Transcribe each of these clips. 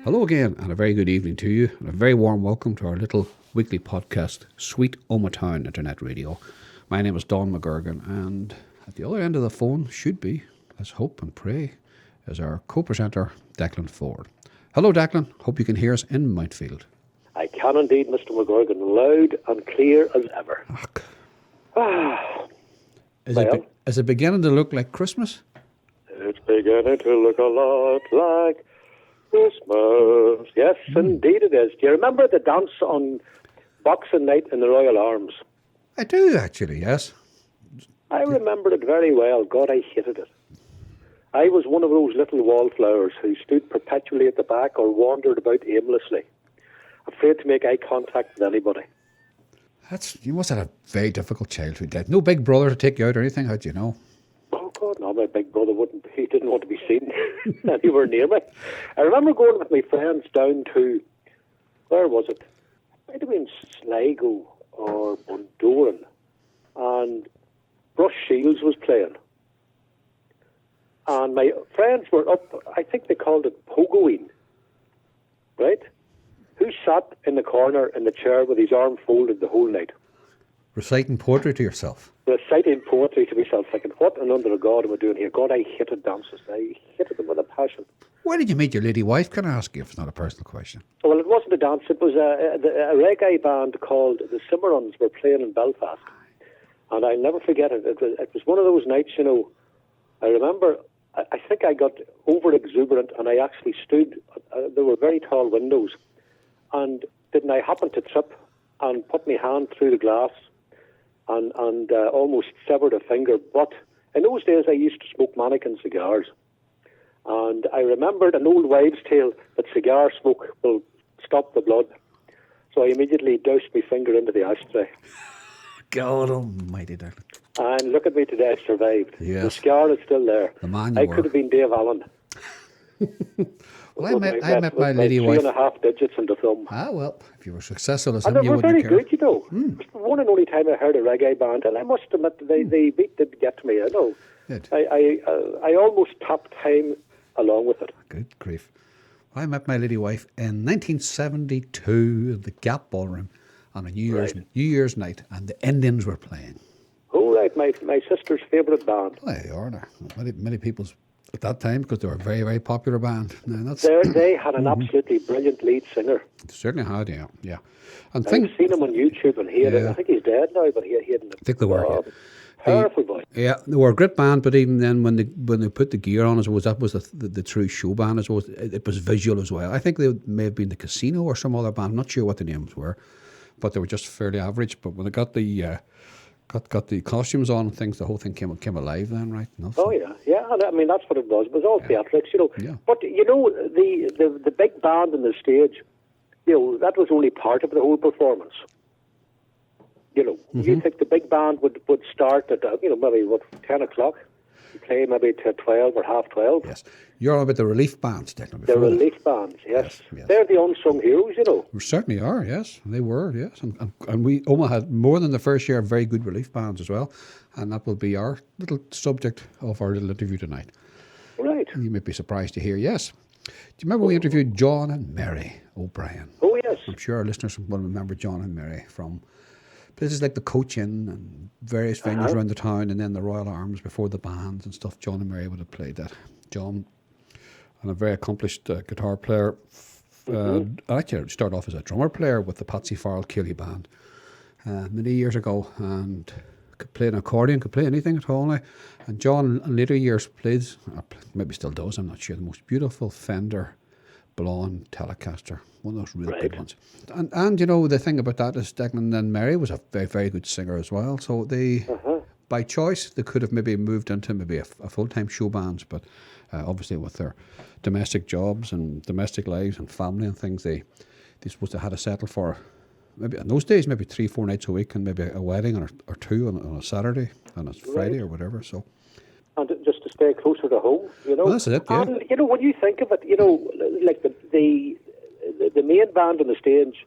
Hello again, and a very good evening to you, and a very warm welcome to our little weekly podcast, Sweet Omagh Internet Radio. My name is Don McGurgan, and at the other end of the phone should be, let's hope and pray, is our co-presenter, Declan Ford. Hello, Declan. Hope you can hear us in Mountfield. I can indeed, Mr. McGurgan, loud and clear as ever. Is it beginning to look like Christmas? It's beginning to look a lot like Christmas. Yes, indeed it is. Do you remember the dance on Boxing Night in the Royal Arms? I do, actually, yes. I remember it very well. God, I hated it. I was one of those little wallflowers who stood perpetually at the back or wandered about aimlessly, afraid to make eye contact with anybody. You must have had a very difficult childhood. Like, no big brother to take you out or anything, how'd you know? Oh, God, no, my big brother he didn't want to be seen anywhere near me. I remember going with my friends down to, where was it? It might have been Sligo or Bundoran, and Brush Shields was playing. And my friends were up, I think they called it pogoing, right? Who sat in the corner in the chair with his arm folded the whole night? Reciting poetry to yourself. Reciting poetry to myself, thinking, what and under the God am I doing here? God, I hated dances. I hated them with a passion. Where did you meet your lady wife, can I ask you, if it's not a personal question? Well, it wasn't a dance. It was a reggae band called the Cimarrons were playing in Belfast. And I'll never forget it. It was one of those nights, you know, I remember, I think I got over-exuberant and I actually stood, there were very tall windows, and didn't I happen to trip and put my hand through the glass and almost severed a finger. But in those days I used to smoke mannequin cigars. And I remembered an old wives' tale that cigar smoke will stop the blood. So I immediately doused my finger into the ashtray. God almighty, Declan. And look at me today, I survived. Yes. The scar is still there. The man you I were. could have been Dave Allen. Well, I met my lady wife. 3.5 digits in the thumb. Ah, well, if you were successful as And him, they you were wouldn't very care. good, you know. It was the one and only time I heard a reggae band, and I must admit the beat did get to me. I know. Good. I almost tapped time along with it. Good grief. I met my lady wife in 1972 at the Gap Ballroom on a New Year's night, and the Indians were playing. Oh, right, my sister's favourite band. Well, they are. Many people's at that time, because they were a very, very popular band. Now, They had an absolutely brilliant lead singer. Certainly had, yeah. And I've seen him on YouTube, and I think he's dead now, but he had I think they were. Powerful voice. Yeah, they were a great band, but even then, when they put the gear on, I suppose that was the true show band. I suppose it was visual as well. I think they may have been the Casino or some other band. I'm not sure what the names were, but they were just fairly average. But when they got the got the costumes on and things, the whole thing came alive then, right? No, so. Oh yeah. I mean, that's what it was. It was all theatrics, you know. Yeah. But you know, the big band on the stage, you know, that was only part of the whole performance. You know, you think the big band would start at maybe 10 o'clock, play maybe to 12 or half 12. Yes, you're on about the relief bands, Declan. The relief bands, yes. They're the unsung heroes, you know. We certainly are, yes. They were, yes. And Omagh had more than the first year very good relief bands as well, and that will be our little subject of our little interview tonight. Right. You may be surprised to hear, yes. Do you remember we interviewed John and Mary O'Brien? Oh, yes. I'm sure our listeners will remember John and Mary from places like the Coach Inn and various venues around the town, and then the Royal Arms before the bands and stuff. John and Mary would have played that. John, and a very accomplished guitar player. Actually, started off as a drummer player with the Patsy Farrell Ceili band many years ago, and could play an accordion, could play anything at all now. And John, in later years, played, or maybe still does, I'm not sure, the most beautiful Fender blonde Telecaster, one of those real big ones. And you know, the thing about that is Declan and Mary was a very, very good singer as well. So they, by choice, they could have maybe moved into maybe a full-time show bands, but obviously with their domestic jobs and domestic lives and family and things, they supposed to had to settle for, maybe in those days, maybe 3-4 nights a week and maybe a wedding or two on a Saturday and a Friday or whatever. So. And just to stay closer to home, you know. Well, that's it, yeah. And, you know, when you think of it, you know, like the main band on the stage,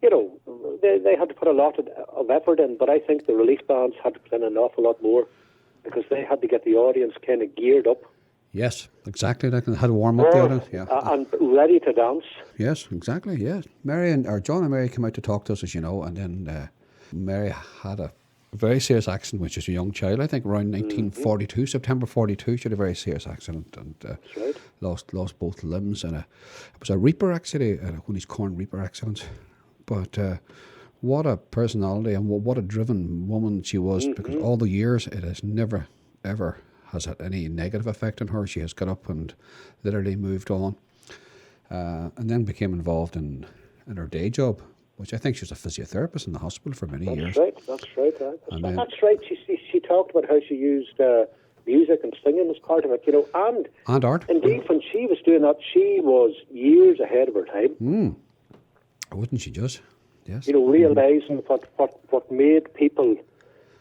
you know, they had to put a lot of effort in, but I think the relief bands had to put in an awful lot more because they had to get the audience kind of geared up Yes, exactly. Like had a warm up the other. Yeah. And ready to dance. Yes, exactly. Yes, John and Mary came out to talk to us, as you know, and then Mary had a very serious accident when she was a young child. I think around 1942, September 42, she had a very serious accident and That's right. lost both limbs. And it was a reaper accident, one of these corn reaper accidents. But what a personality and what a driven woman she was, because all the years it has never ever has had any negative effect on her. She has got up and literally moved on, and then became involved in her day job, which I think she was a physiotherapist in the hospital for many years. That's right. That's right. She talked about how she used music and singing as part of it, you know, and art. Indeed, when she was doing that, she was years ahead of her time. Wouldn't she just? Yes. You know, realising what made people,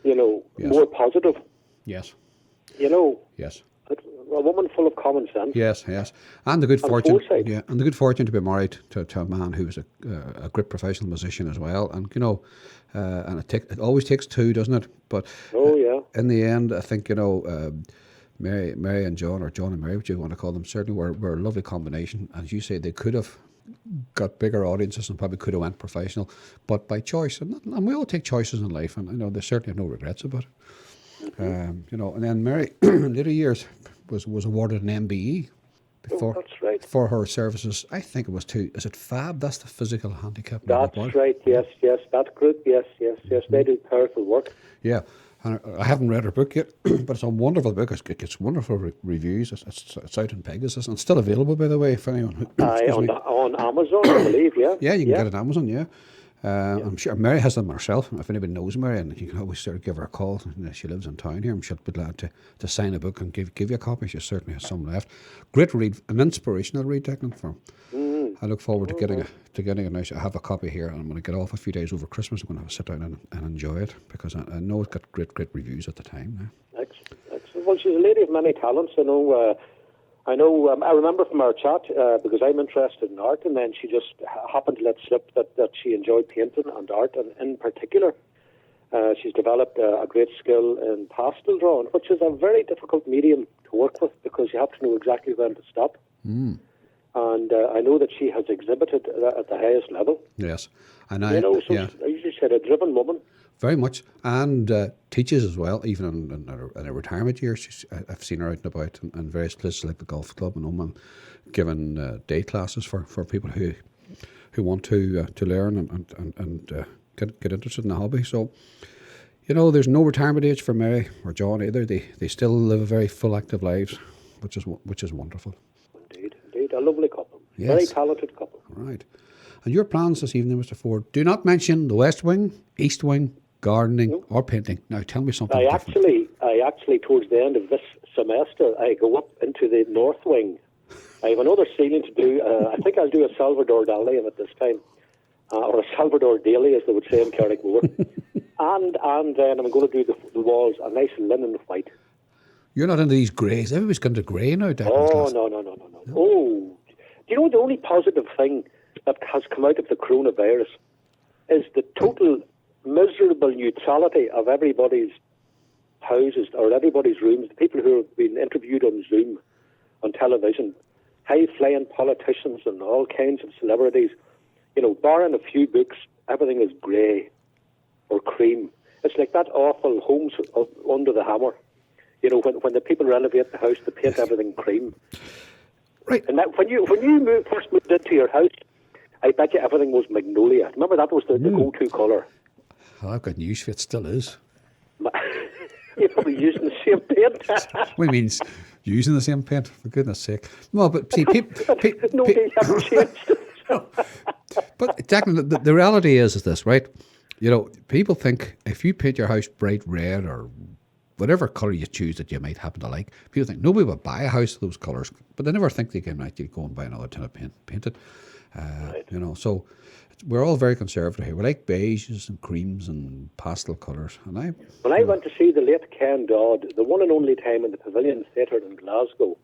you know, more positive. Yes. You know. Yes. A woman full of common sense. Yes, and the good fortune. Foresight. Yeah, and the good fortune to be married to a man who was a great professional musician as well. And you know, and it always takes two, doesn't it? But in the end, I think, you know, Mary and John, or John and Mary, what you want to call them, certainly were a lovely combination. As you say, they could have got bigger audiences and probably could have went professional, but by choice. And we all take choices in life, and I know they certainly have no regrets about it. You know, and then Mary, in later years, was awarded an MBE that's right. for her services. I think it was is it FAB? That's the physical handicap. That's right. Yes. That group. Yes. They do powerful work. Yeah. And I haven't read her book yet, but it's a wonderful book. It gets wonderful reviews. It's out in Pegasus and still available, by the way, if anyone. On Amazon, I believe. Yeah. Yeah, you can get it on Amazon. Yeah. I'm sure Mary has them herself. If anybody knows Mary, and you can always sort of give her a call. She lives in town here. I'm sure she'd be glad to sign a book and give you a copy. She certainly has some left. Great read, an inspirational read, Declan. I look forward to getting a nice. I have a copy here, and I'm going to get off a few days over Christmas. I'm going to have a sit down and enjoy it, because I know it got great reviews at the time. Excellent. Well, she's a lady of many talents. I remember from our chat, because I'm interested in art, and then she just happened to let slip that she enjoyed painting and art, and in particular, she's developed a great skill in pastel drawing, which is a very difficult medium to work with, because you have to know exactly when to stop. And I know that she has exhibited at the highest level. Yes. And as you said, a driven woman. Very much, and teaches as well, even in her retirement years. I've seen her out and about in various places like the golf club in Omagh, giving day classes for people who want to learn and get interested in the hobby. So, you know, there's no retirement age for Mary or John either. They still live very full, active lives, which is wonderful. Indeed, a lovely couple. Yes. Very talented couple. Right. And your plans this evening, Mr. Ford, do not mention the West Wing, East Wing, gardening or painting. Now tell me something different. I actually towards the end of this semester, I go up into the North Wing. I have another ceiling to do. I think I'll do a Salvador Dali at this time, or a Salvador Daly, as they would say in Carrickmore. and then I'm going to do the walls a nice linen white. You're not into these greys. Everybody's gone to grey now, Declan. Oh, no. Oh, do you know the only positive thing that has come out of the coronavirus is the total miserable neutrality of everybody's houses or everybody's rooms. The people who have been interviewed on Zoom, on television, high-flying politicians and all kinds of celebrities, you know, barring a few books, everything is grey or cream. It's like that awful Homes Under the Hammer. You know, when the people renovate the house, they paint everything cream. Right. And that, when you first moved into your house, I bet you everything was magnolia. Remember, that was the go-to colour. Well, I've got news for you. It still is. You're probably using the same paint. What do you mean using the same paint? For goodness sake. Well, but see, no, they haven't changed. But Declan, the reality is this, right? You know, people think if you paint your house bright red or whatever colour you choose that you might happen to like, people think nobody would buy a house of those colours, but they never think they can actually go and buy another tin of paint it. Right. You know, so we're all very conservative here. We like beiges and creams and pastel colours. And when I went to see the late Ken Dodd, the one and only time in the Pavilion Theatre in Glasgow,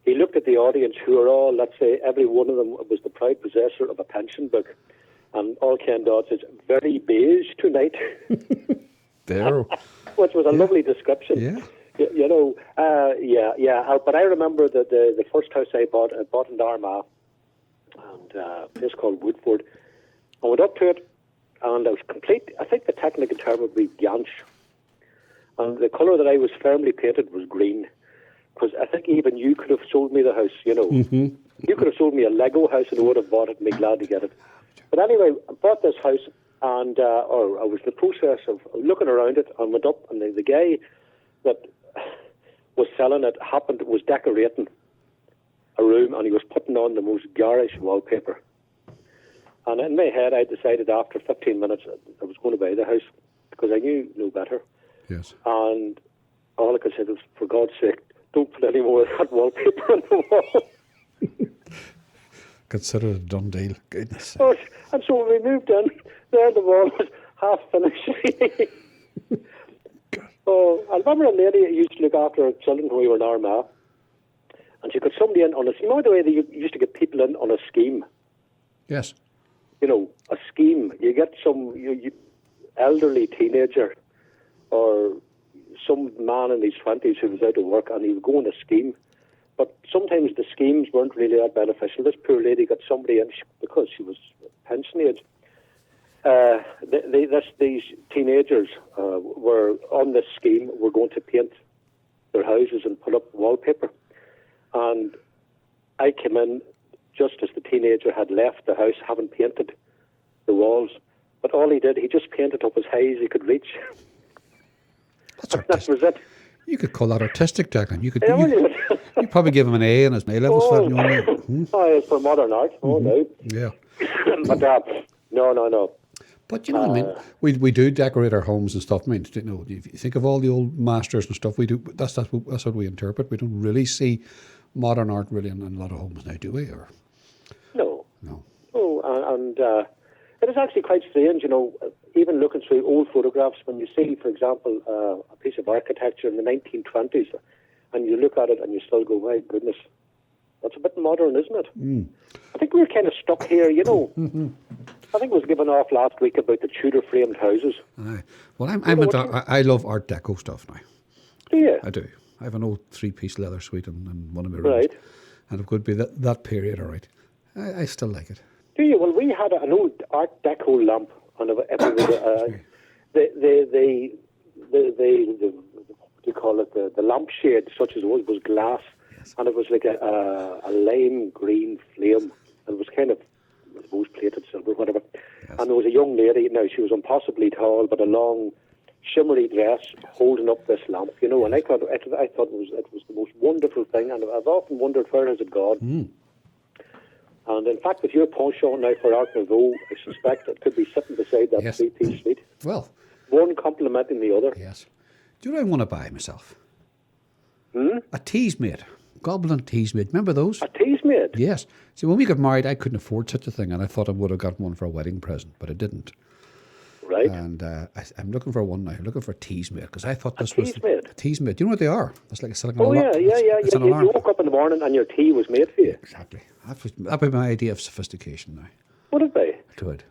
he looked at the audience who were all, let's say, every one of them was the proud possessor of a pension book. And all Ken Dodd says, very beige tonight. There. Which was a lovely description. Yeah. But I remember the first house I bought in Armagh, and a place called Woodford. I went up to it, and I was complete. I think the technical term would be ganch. And the colour that I was firmly painted was green. Because I think even you could have sold me the house, Mm-hmm. You could have sold me a Lego house and I would have bought it and be glad to get it. But anyway, I bought this house, and I was in the process of looking around it, and went up, and the guy that was selling it was decorating a room, and he was putting on the most garish wallpaper. And in my head, I decided after 15 minutes I was going to buy the house, because I knew no better. Yes. And all I could say was, for God's sake, don't put any more of that wallpaper on the wall. Consider it a done deal. Goodness. And so when we moved in, there the wall was half finished. So I remember a lady who used to look after her children when we were in Armagh, and she got somebody in on a, you know the way they used to get people in on a scheme? Yes. A scheme. You get some elderly teenager or some man in his 20s who was out of work, and he would go on a scheme. But sometimes the schemes weren't really that beneficial. This poor lady got somebody in because she was pension age. These teenagers were on this scheme, were going to paint their houses and put up wallpaper. And I came in just as the teenager had left the house, having painted the walls. But all he did, he just painted up as high as he could reach. That was it. You could call that artistic, Declan. You probably give him an A in his A-levels. It's for modern art. Oh, no. Yeah. But no. But you know what I mean? We do decorate our homes and stuff. I mean, if you think of all the old masters and stuff, we do. That's what we interpret. We don't really see modern art really in a lot of homes now, do we? Or no. Oh, and it is actually quite strange, even looking through old photographs, when you see, for example, a piece of architecture in the 1920s, and you look at it and you still go, my goodness, that's a bit modern, isn't it? Mm. I think we're kind of stuck here, Mm-hmm. I think it was given off last week about the Tudor framed houses. Aye. Well, I love Art Deco stuff now. Do you? I do. I have an old 3-piece leather suite in one of my rooms. Right. And it could be that period, all right. I still like it. Do you? Well, we had an old Art Deco lamp, and it was what do you call it? The lampshade, such as it was glass, yes. And it was like a lime green flame, and it was kind of, I suppose, plated silver, whatever. Yes. And there was a young lady. Now she was impossibly tall, but a long, shimmery dress, holding up this lamp. And I thought it was the most wonderful thing, and I've often wondered where has it gone. Mm. And in fact, with your penchant now for Art Nouveau, I suspect it could be sitting beside that 3-piece suite. Well, one complementing the other. Yes. Do you know what I want to buy myself? A Teasmade. Goblin Teasmade. Remember those? A Teasmade? Yes. See, when we got married, I couldn't afford such a thing, and I thought I would have got one for a wedding present, but I didn't. Right. And I'm looking for one now. I'm looking for a Teasmade, because I thought this was... A Teasmade. Do you know what they are? It's like an alarm. Yeah. It's an alarm. You woke up in the morning and your tea was made for you. Exactly. That'd be my idea of sophistication now. Would it be? It would.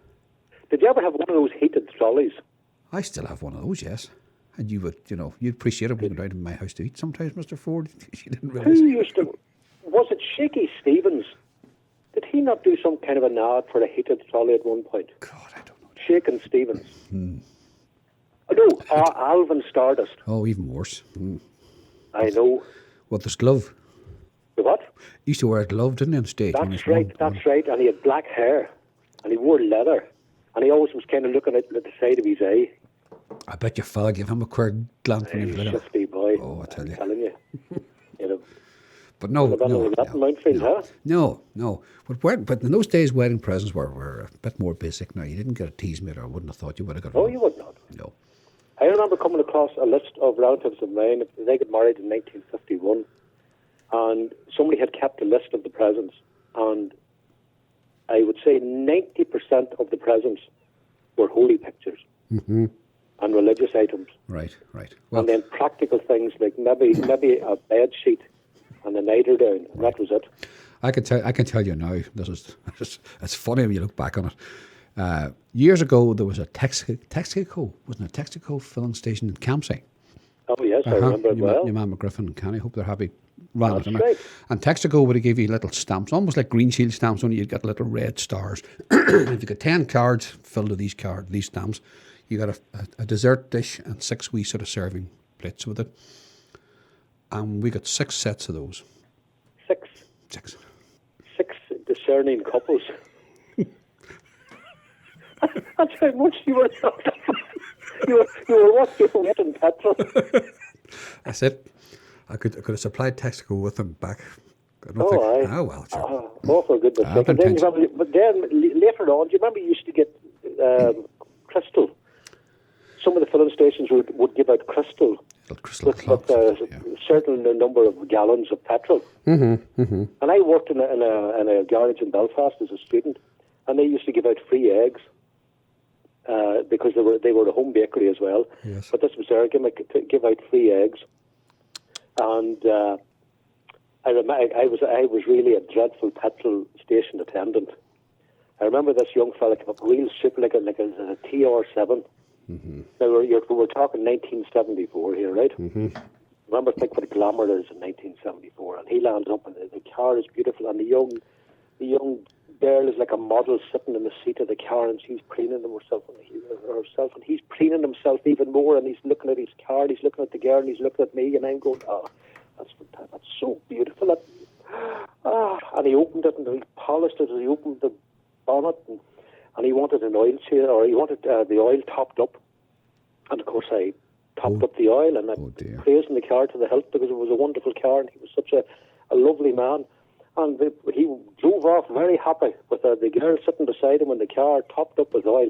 Did you ever have one of those heated trolleys? I still have one of those, yes. And you would, you'd appreciate it when you went out in my house to eat sometimes, Mr. Ford. You didn't realise. Who used to... Was it Shaky Stevens? Did he not do some kind of an ad for a heated trolley at one point? God, I don't know. Shakin' Stevens. No, Alvin Stardust. Oh, even worse. I know. What, this glove? The what? He used to wear a glove, didn't he, on stage? That's right. And he had black hair. And he wore leather. And he always was kind of looking at the side of his eye. I bet your fella gave him a queer glance when he was little. Shifty boy. Oh, I tell you. I'm telling you. But no. But in those days, wedding presents were a bit more basic. Now, you didn't get a Teasmade, or I wouldn't have thought you would have got one. Oh, you would not. No. I remember coming across a list of relatives of mine. They got married in 1951, and somebody had kept a list of the presents, and I would say 90% of the presents were holy pictures and religious items. Right. Well, and then practical things like maybe a bed sheet and a eiderdown, and that was it. I can tell you now. It's funny when you look back on it. Years ago, there was a Texaco filling station in Campsie, Oh, yes, I remember it well. Your man McGriffin and Kenny, hope they're happy. Ran That's it, right. And Texaco would have give you little stamps, almost like Green Shield stamps, only you'd get little red stars. If you got 10 cards filled with these stamps, you got a dessert dish and 6 wee sort of serving plates with it. And we got 6 sets of those. 6? 6. 6 discerning couples. That's how much you were you were what? You were getting petrol. I said I could have supplied Texaco with them back. I don't Oh, think. aye. Oh well. Sure. Oh, for goodness sake. I've And then, been but then later on, do you remember you used to get crystal? Some of the filling stations would give out crystal Little crystal with clocks. a certain number of gallons of petrol. And I worked in a garage in Belfast as a student, and they used to give out free eggs because they were a home bakery as well. Yes. But this was their gimmick to give out free eggs, and I was really a dreadful petrol station attendant. I remember this young fella came up real super like a TR7. Now we're talking 1974 here, right? Remember, think what a glamour it is in 1974, and he lands up, and the car is beautiful, and the young girl is like a model sitting in the seat of the car, and she's preening herself, and he's preening himself even more, and he's looking at his car, and he's looking at the girl, and he's looking at me, and I'm going, oh, that's fantastic, that's so beautiful. And he opened it, and he polished it, and he opened the bonnet, and he wanted an oil change, or he wanted the oil topped up, and of course I topped up the oil, and I praised the car to the hilt because it was a wonderful car, and he was such a lovely man. And he drove off very happy with the girl sitting beside him in the car, topped up with oil.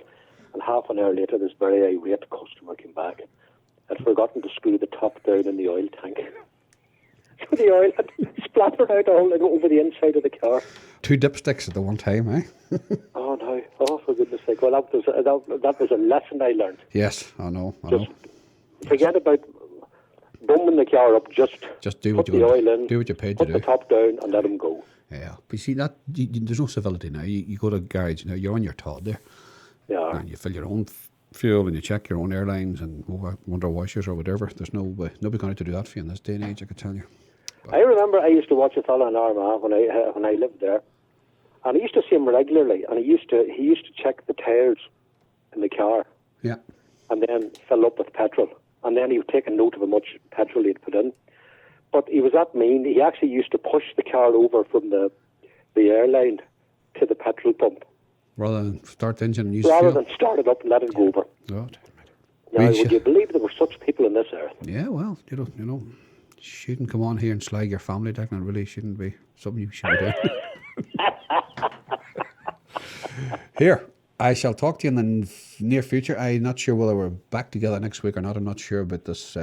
And half an hour later, this very irate customer came back. Had forgotten to screw the top down in the oil tank. So the oil had splattered out all over the inside of the car. 2 dipsticks at the one time, eh? Oh, no. Oh, for goodness sake. Well, that was a lesson I learned. Yes, I know. Just forget about bumming the car up, just do what put the oil in, do what you're paid to put do. the top down, and let him go. Yeah, but you see that there's no civility now. You go to a garage now, you're on your Todd there, Yeah. and you fill your own fuel and you check your own airlines and wonder washers or whatever. There's nobody going to do that for you in this day and age, I can tell you. But I remember I used to watch a fellow in Armagh when I lived there, and I used to see him regularly, and he used to check the tires in the car, yeah, and then fill up with petrol, and then he would take a note of how much petrol he'd put in. But he was that mean. He actually used to push the car over from the airline to the petrol pump rather than start the engine and use rather fuel. than start it up and let it go over. Oh, Now, would you believe there were such people on this earth? yeah, well, you know, shouldn't come on here and slag your family, Declan. Really shouldn't be something you should be doing. Here, I shall talk to you in the near future. I'm not sure whether we're back together next week or not. I'm not sure about this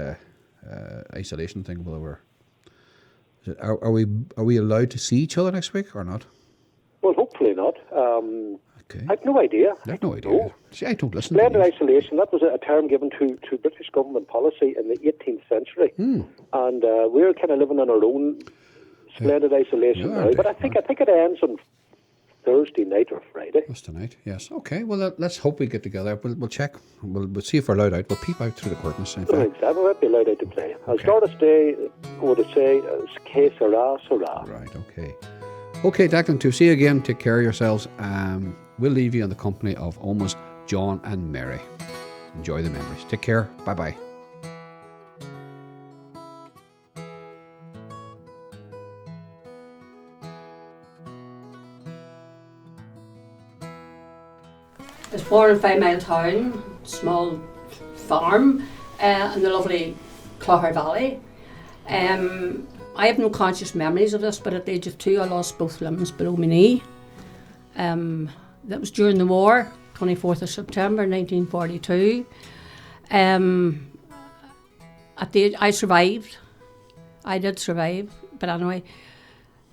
isolation thing. Whether are we allowed to see each other next week or not? Well, hopefully not. Okay. I have no idea. I have no idea. No. See, I don't listen to Splendid these. isolation, that was a term given to British government policy in the 18th century. And we're kind of living in our own splendid isolation Yeah, now. But I think it ends on Thursday night or Friday. That's tonight, yes. Okay, well, let's hope we get together. We'll check. We'll see if we're allowed out. We'll peep out through the curtains. In fact. Exactly, we might be allowed out to play. As Doris Day would say, que sera, sera. Right, okay. Okay, Declan, to see you again. Take care of yourselves. We'll leave you in the company of Omagh's John and Mary. Enjoy the memories. Take care. Bye-bye. I was born in 5 Mile Town, small farm in the lovely Clogher Valley. I have no conscious memories of this, but at the age of 2 I lost both limbs below my knee. That was during the war, 24th of September 1942. I survived. I did survive, but anyway,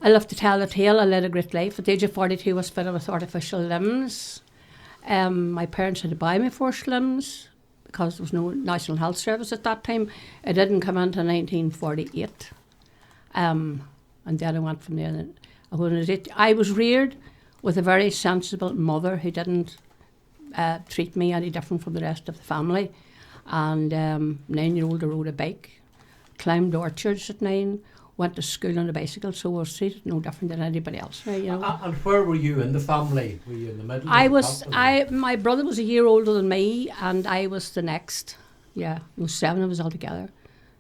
I love to tell the tale. I led a great life. At the age of 42 I was fitted with artificial limbs. My parents had to buy me first limbs because there was no National Health Service at that time. It didn't come into 1948. And then I went from there. I was reared with a very sensible mother who didn't treat me any different from the rest of the family. And 9-year-old, I rode a bike, climbed orchards at 9, went to school on a bicycle, so I was treated no different than anybody else. Right, you know. And where were you in the family? Were you in the middle? My brother was a year older than me, and I was the next. Yeah, there was 7 of us all together.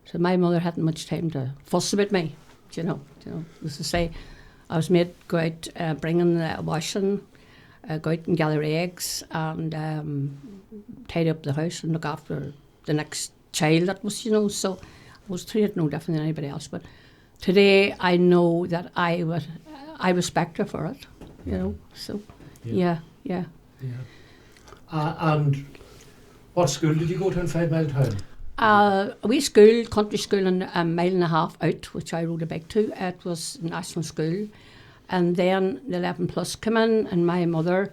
So my mother hadn't much time to fuss about me, you know. As I say, I was made go out bringing the washing, go out and gather eggs, and tidy up the house and look after the next child that was, you know. So I was treated no different than anybody else. But today I know that I respect her for it, you know. So yeah. And what school did you go to in 5 Mile Town? A wee school, country school, and a mile and a half out, which I rode a bike to. It was national school. And then the 11 plus came in, and my mother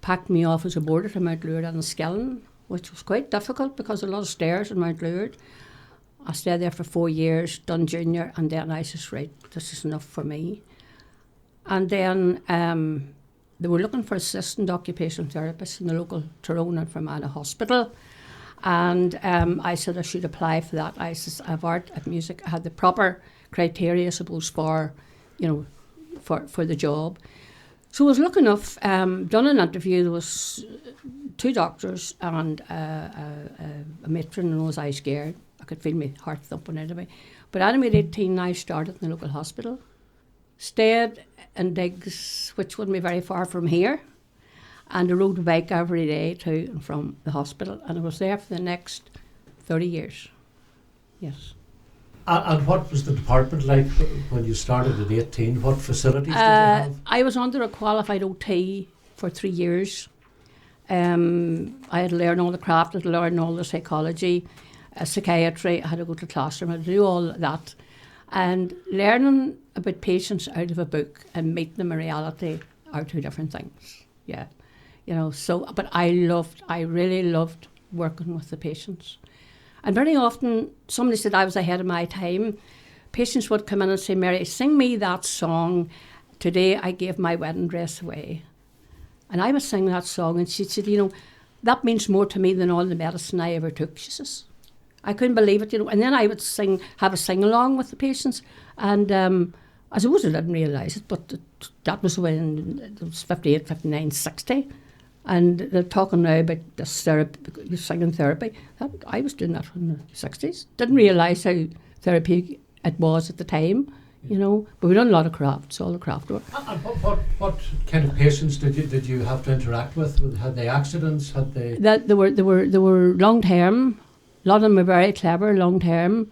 packed me off as a boarder to Mount Lourdes and Skellin, which was quite difficult because a lot of stairs in Mount Lourdes. I stayed there for 4 years, done junior, and then I just, right, this is enough for me. And then they were looking for assistant occupational therapists in the local Tyrone and Fermanagh Hospital. And I said I should apply for that. I said, I have art, I have music, I had the proper criteria, I suppose, for, you know, for the job. So I was lucky enough, done an interview. There was 2 doctors and a matron, and I was scared. I could feel my heart thumping out of me. But anyway, at 18, I started in the local hospital. Stayed in digs, which wouldn't be very far from here. And I rode a bike every day to and from the hospital. And I was there for the next 30 years. Yes. And what was the department like when you started at 18? What facilities did you have? I was under a qualified OT for 3 years. I had to learn all the craft, I had to learn all the psychology, psychiatry. I had to go to the classroom, I had to do all that. And learning about patients out of a book and meeting them in reality are 2 different things. Yeah. You know, so, but I really loved working with the patients. And very often, somebody said I was ahead of my time. Patients would come in and say, Mary, sing me that song. Today I gave my wedding dress away. And I would sing that song, and she said, you know, that means more to me than all the medicine I ever took, she says. I couldn't believe it, you know. And then I would have a sing-along with the patients. And I suppose I didn't realise it, but that was when it was 58, 59, 60. And they're talking now about this therapy, singing therapy. I was doing that in the 60s. Didn't realise how therapeutic it was at the time, you know. But we done a lot of crafts, all the craft work. And what kind of patients did you have to interact with? Had they accidents? Had they? They were long term. A lot of them were very clever, long term.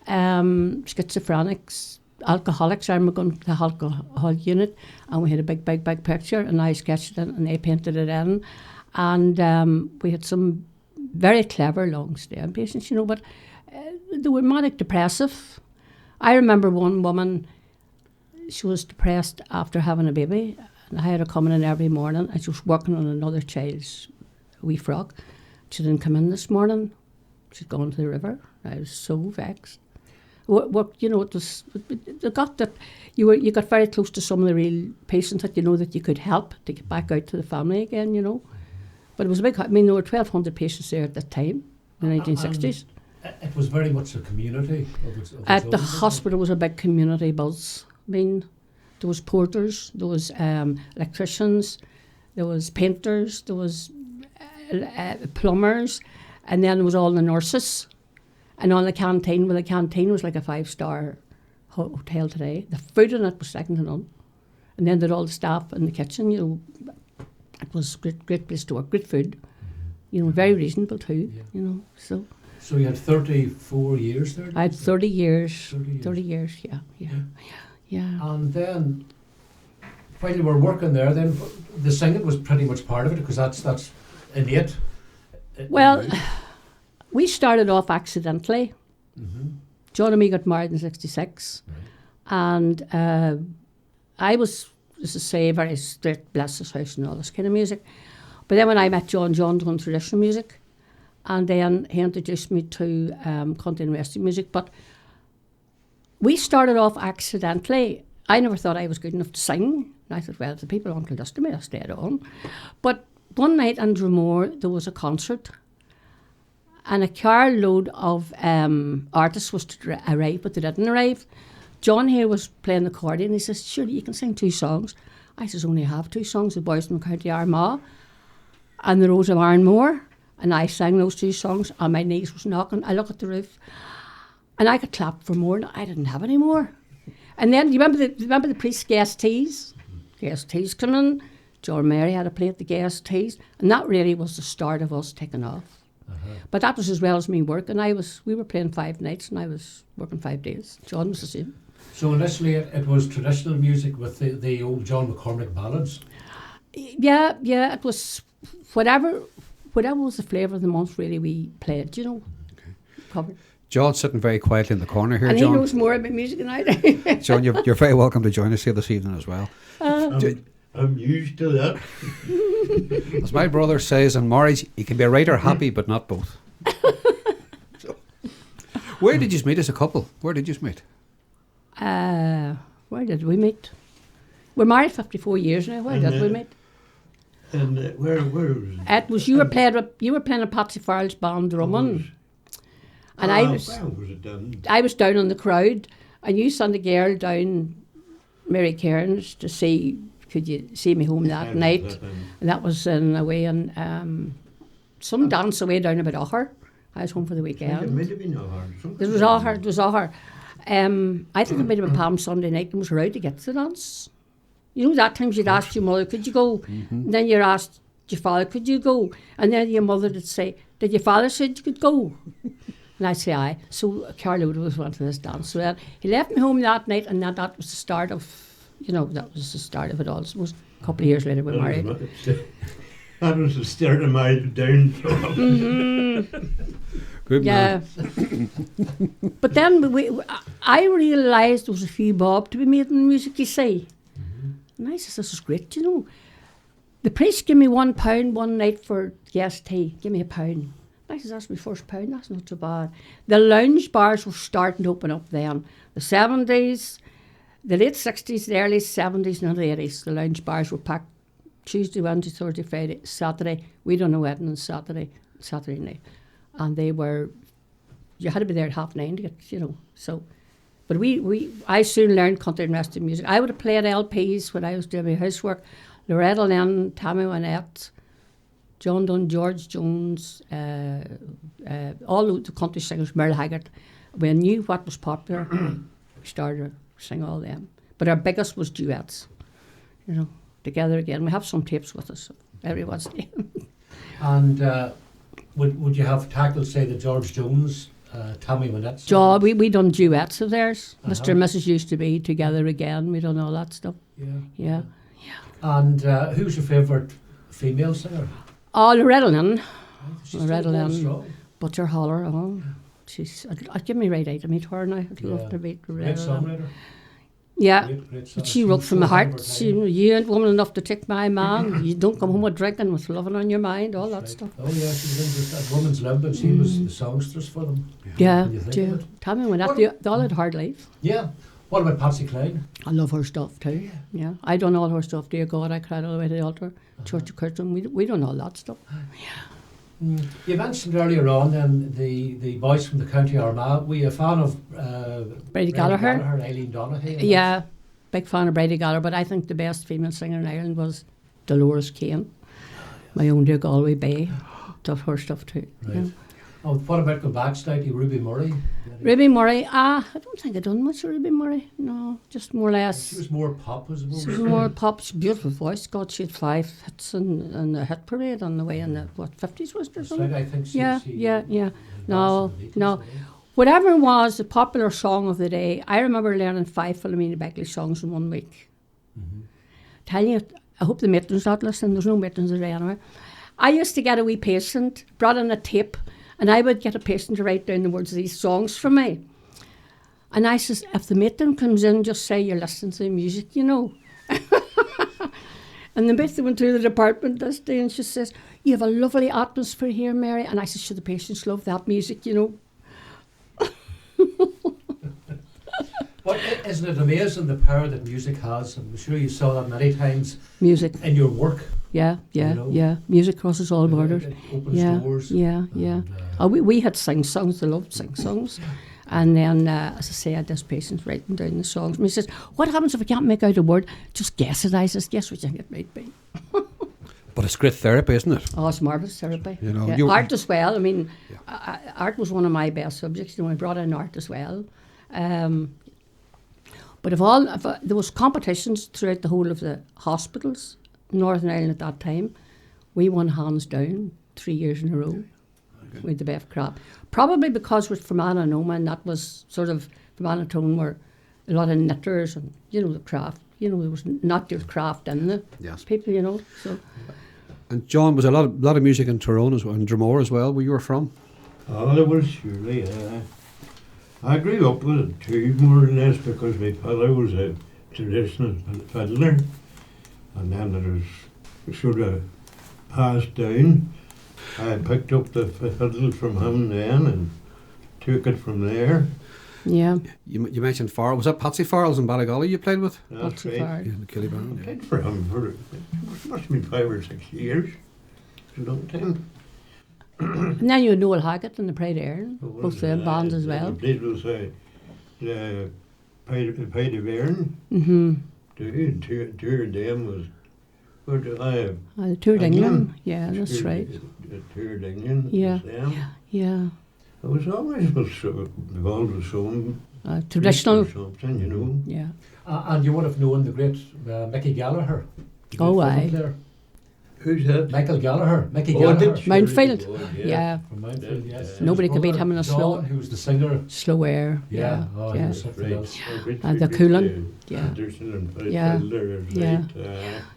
Schizophrenics, alcoholics. I remember going to the alcohol unit, and we had a big picture, and I sketched it and they painted it in. And we had some very clever long-staying patients, you know, but they were manic depressive. I remember one woman, she was depressed after having a baby, and I had her coming in every morning, and she was working on another child's wee frock. She didn't come in this morning. She'd gone to the river. I was so vexed. What you know, it was, they got that you got very close to some of the real patients that you know that you could help to get back out to the family again, you know. But it was a big, I mean, there were 1,200 patients there at that time, in the 1960s. It was very much a community. At the hospital was a big community buzz. I mean, there was porters, there was electricians, there was painters, there was plumbers, and then there was all the nurses. And on the canteen, well, the canteen was like a 5-star hotel today. The food in it was second to none. And then there all the staff in the kitchen, you know. It was a great place to work, great food. You know, very reasonable too, you know, so. So you had 34 years there? I had 30 years. 30 years, yeah. And then, while you were working there, then the singing was pretty much part of it, because that's innate. Well, we started off accidentally. Mm-hmm. John and me got married in 66. Right. And I was, as I say, very strict, bless his house and all this kind of music. But then when I met John done traditional music. And then he introduced me to country and western music. But we started off accidentally. I never thought I was good enough to sing. And I thought, well, if the people aren't going to listen to me, I'll stay at home. But one night in Dromore, there was a concert. and a carload of artists was to arrive, but they didn't arrive. John here was playing the accordion. He says, "Surely you can sing 2 songs." I says, "Only have 2 songs, The Boys from County Armagh and The Rose of Ironmore." And I sang those 2 songs, and my knees was knocking. I look at the roof, and I could clap for more, and I didn't have any more. And then, you remember the priest's guest teas? Guest teas come in. John Mary had to play at the guest teas, and that really was the start of us taking off. But that was as well as me work, and we were playing 5 nights, and I was working 5 days. John was the same. So initially it was traditional music with the old John McCormick ballads? Yeah, it was whatever was the flavour of the month, really, we played, you know. Okay. Covered. John's sitting very quietly in the corner here, and John. He knows more about music than I do. John, you're very welcome to join us here this evening as well. I'm used to that. As my brother says, in marriage, you can be right or happy, but not both. So, where did you meet as a couple? Where did you meet? Where did we meet? We're married 54 years now. Where did we meet? And where was it? It was you were playing at Patsy Farrell's band drumming, and I was down in the crowd, and you sent a girl down, Mary Cairns, to see could you see me home that night, and that was in away in some dance away down about Occupational. I was home for the weekend. It might have been It was Occupational. I think it might have been Palm Sunday night, and was around to get to the dance. You know, that times you'd ask your mother, could you go? And then you'd ask your father, could you go? And then your mother would say, did your father say you could go? And I'd say, aye. So Carlo was went to this dance. So he left me home that night, and that was the start of, that was the start of it all. So it was a couple of years later we married. That was the start of my downfall. Good man. But then I realised there was a few bob to be made in the music, you see. And I says, this is great, you know. The priest gave me £1 one night for guest tea. Give me £1. I says, that's my first £1, that's not so bad. The lounge bars were starting to open up then. The 70s, the late 60s, the early 70s and the 80s, the lounge bars were packed Tuesday, Wednesday, Thursday, Friday, Saturday. We done a wedding on Saturday night. And they were, you had to be there at 9:30 to get, so. But I soon learned country and western music. I would have played LPs when I was doing my housework. Loretta Lynn, Tammy Wynette, John Dunn, George Jones, all the country singers, Merle Haggard. We knew what was popular. We started to sing all them. But our biggest was duets, together again. We have some tapes with us every once in a while. And would you have tackled, say, the George Jones, Tammy Wynette? We done duets of theirs. Mr. and Mrs. Used to Be, Together Again. We done all that stuff. Yeah. And who's your favourite female singer? Oh, Loretta Lynn. She's Loretta still going Lynn. strong. Butcher Holler. I'd give me right eye to meet her now. I'd love to meet Great Loretta Lynn. songwriter. Yeah. Great But she wrote from the heart. You ain't woman enough to take my man. You don't come home with drinking with loving on your mind, all that stuff. Oh yeah, she was in that Woman's Limb, and she was the songstress for them. Yeah, When you think of it. Tell me when they all had hard life. Yeah. What about Patsy Cline? I love her stuff too. Yeah. I done all her stuff. Dear God, I cried all the way to the altar. Church of Kirkland. We done all that stuff. You mentioned earlier on then the boys from the County Armagh. Were you a fan of Brady Gallagher? and Eileen Donaghy? Yeah, big fan of Brady Gallagher, but I think the best female singer in Ireland was Dolores Kane. My own dear Galway Bay. Did her stuff too. Right. Yeah. Oh, what about go back slightly, Ruby Murray? Ruby Murray, I don't think I done much of Ruby Murray. No, just more or less. She was more pop, I suppose. She was more pop. She's a beautiful voice. God, she had 5 hits in the hit parade on the way in the 50s was it or That's something? right, I think she, Yeah. No. Whatever was the popular song of the day, I remember learning 5 Philomena Beckley songs in 1 week. Tell you, I hope the matron's not listening. There's no matrons today anyway. I used to get a wee patient, brought in a tape, and I would get a patient to write down the words of these songs for me. And I says, if the matron comes in, just say you're listening to the music, And the matron went through the department this day and she says, you have a lovely atmosphere here, Mary. And I said, should the patients love that music, But isn't it amazing the power that music has? I'm sure you saw that many times Music. in your work. Yeah, yeah, You know? yeah. Music crosses all borders. It opens Yeah, doors. yeah, yeah. And, We had sing songs. They loved sing songs. And then, as I say, I had this patient writing down the songs. And he says, what happens if I can't make out a word? Just guess it. I says, guess what you think it might be. But it's great therapy, isn't it? Oh, it's marvellous therapy. You know, Yeah. Art as well. I mean, art was one of my best subjects. You know, I brought in art as well. But there was competitions throughout the whole of the hospitals, Northern Ireland at that time. We won hands down 3 years in a row with the best crap. Probably because with Fermanagh and Omagh, and that was sort of, Fermanagh and Tone were a lot of knitters and, you know, the craft. You know, there was not your craft in the people, you know. So. And John, was a lot of music in Tyrone as well, and Dromore as well, where you were from? Oh, there was surely. I grew up with it too, more or less, because my father was a traditional fiddler, and then it was sort of passed down. I picked up the fiddle from him then and took it from there. Yeah. You mentioned Farrell. Was that Patsy Farrell's in Ballygolly you played with? That's Patsy right. Farrell. Yeah, the Killy I Band. played for him for, it must have been 5 or 6 years. It's a long time. And then you had Noel Haggett and the Pride Aaron, both their bands as well. I played with the Pride of Aaron. Mm-hmm. Two of them was... Where did I have? The Tour d'England. Yeah, that's right. The Tour d'England. Yeah. Yeah. I was always involved with some Traditional. or something, you know. Yeah. and you would have known the great Mickey Gallagher. the Oh, great aye. fiddle player. Who's that? Michael Gallagher. Mickey Oh, Gallagher. did Mountfield. you? Yeah. From Mountfield, yes. Nobody His could beat brother, him in a John, slow- who was the singer. Slow air. Yeah. Yeah. Oh, he Yeah. was something else. And the Coolin. Yeah. Anderson and Yeah. Fiddler, Yeah. right.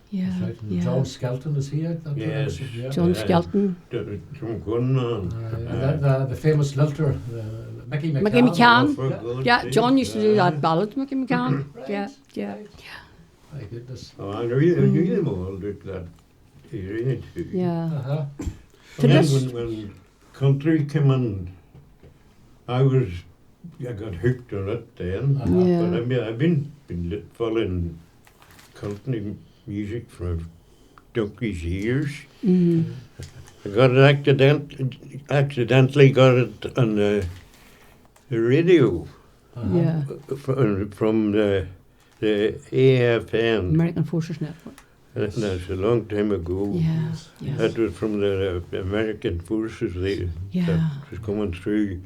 Yeah. That's right. And Yeah. John Skelton, is he out? That Yes. Yeah. John Skelton. From Gunman. And the famous lilter, Mickey McCann. Mickey McCann. Oh, for God's Yeah, sake. John used to do that ballad, Mickey McCann. Right, Yeah. Yeah. right. My goodness. Oh, I knew them all did that area too. Yeah. Uh-huh. To And then this- when country came in, I got hooked on it then. Yeah. But I've been following country music for donkey's years. Mm. I got it accidentally got it on the radio Uh-huh. Yeah. from the AFN. American Forces Network. That's a long time ago. Yeah. Yeah. That was from the American forces Yeah. that was coming through.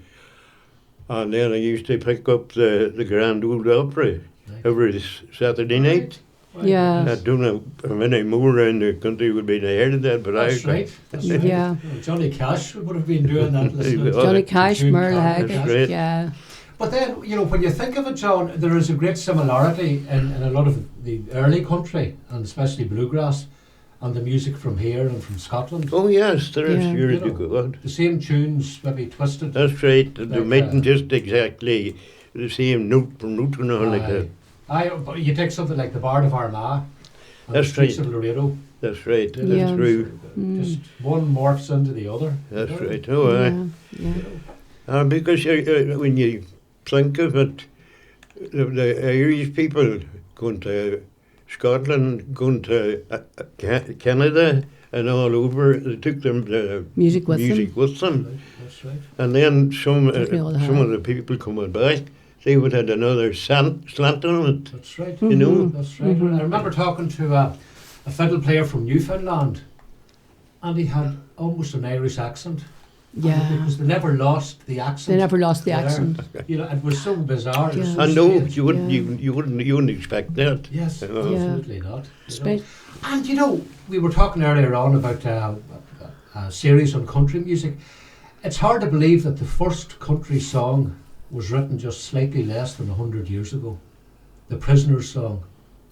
And then I used to pick up the Grand Ole Opry every Saturday night. Yeah. I don't know how many more around the country would be heard of that, but That's right. That's right. Yeah. Johnny Cash would have been doing that. listening to Johnny Cash, June Merle Carter. That's Haggard. right. Yeah. But then, you know, when you think of it, John, there is a great similarity in a lot of the early country, and especially bluegrass, and the music from here and from Scotland. Oh yes, there is Yeah. sure You to know, God. The same tunes, maybe twisted. That's right. They Like, mightn't just exactly the same note for note and all like that. But you take something like the Bard of Armagh, and That's the Streets right. of Laredo. That's right. That's Yeah. true. Just one morphs into the other. That's you know? right. Oh, aye. Yeah. Yeah. Because when you think of it, the Irish people going to Scotland, going to Canada, and all over, they took the Music with music with them. Right, that's right. And then some They all some have. of the people coming back, they would have another slant on it. That's right. You know? That's right. Mhm. I remember talking to a fiddle player from Newfoundland, and he had almost an Irish accent. Yeah. Because they never lost the accent. They never lost the there. accent. You know, it was so bizarre. It was Yeah. so I know strange. you wouldn't Yeah. you wouldn't expect that. Yes, Yeah. absolutely not. You know. Spe- And you know, we were talking earlier on about a series on country music. It's hard to believe that the first country song was written just slightly less than 100 years ago. The Prisoner's Song.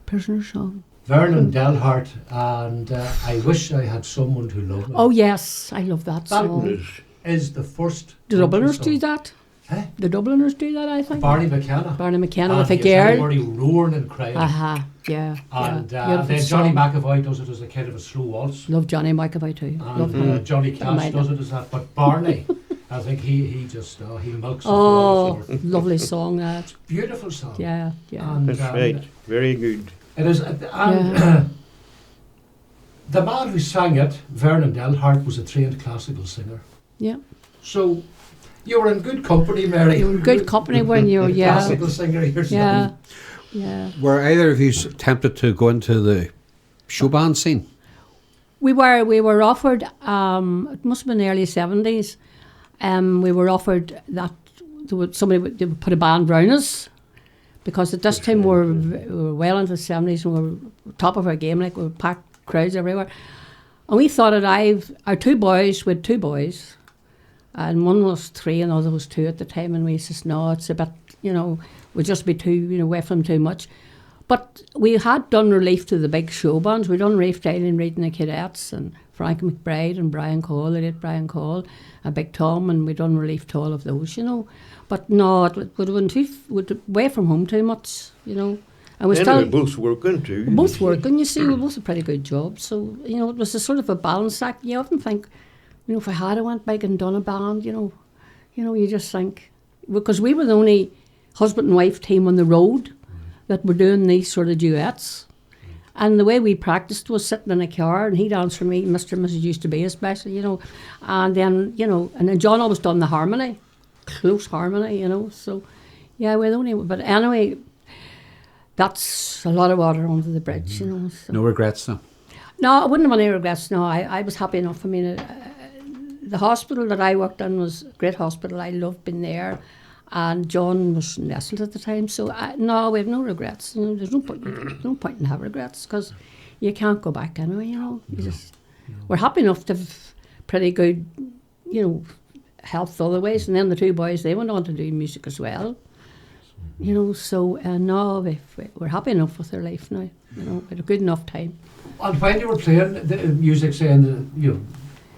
Prisoner song. Vernon Delhart, and I Wish I Had Someone to Love Me. Oh yes, I love that That song. There's- is the first. The country Dubliners song. do that. Eh? The Dubliners do that, I think. Barney McKenna. Barney McKenna And with a he has girl. everybody roaring and crying. Aha. Yeah. And yeah. then Beautiful Johnny song. McAvoy does it as a kind of a slow waltz. Love Johnny McAvoy too. Love And him. Johnny Cash Mind does him. it as that. But Barney, I think he just he milks it. Oh, lovely song that. Beautiful song. Yeah, yeah. And, That's right. Very good. It is, and the man who sang it, Vernon Delhart, was a trained classical singer. Yeah. So you were in good company, Mary. You were in good company when you were, yeah. Classical singer yourself. Yeah, yeah. Were either of you tempted to go into the show band scene? We were offered, it must have been the early 70s, we were offered that they would put a band round us, because at this time we were well into the 70s and we were top of our game, like we were packed crowds everywhere. And we thought that our two boys, we had two boys, and one was 3 and the other was 2 at the time, and we says, no, it's a bit, we'd just be too, away from too much. But we had done relief to the big show bands. We'd done Rafe Dillon, Reed and the Cadets, and Frank McBride and Brian Cole, the late Brian Cole, and Big Tom, and we'd done relief to all of those, But no, it would have been away from home too much, And we And still we're both working too. both working, you see, we both had pretty good jobs. So, it was a sort of a balance act. You often think, if I had went back and done a band, you just think, because we were the only husband and wife team on the road that were doing these sort of duets. And the way we practiced was sitting in a car, and he'd answer me, Mr. and Mrs. used to be especially, and then, and then John always done the harmony, close harmony, so, yeah, we're the only, but anyway, that's a lot of water under the bridge, So. No regrets, no? No, I wouldn't have any regrets, no, I was happy enough. I mean, the hospital that I worked in was a great hospital, I loved being there. And John was nestled at the time, so no, we have no regrets. There's no point in having regrets, because you can't go back anyway. We're happy enough to have pretty good, health otherwise. And then the 2 boys, they went on to do music as well. So no, we're happy enough with their life now. We had a good enough time. And when you were playing the music, say in the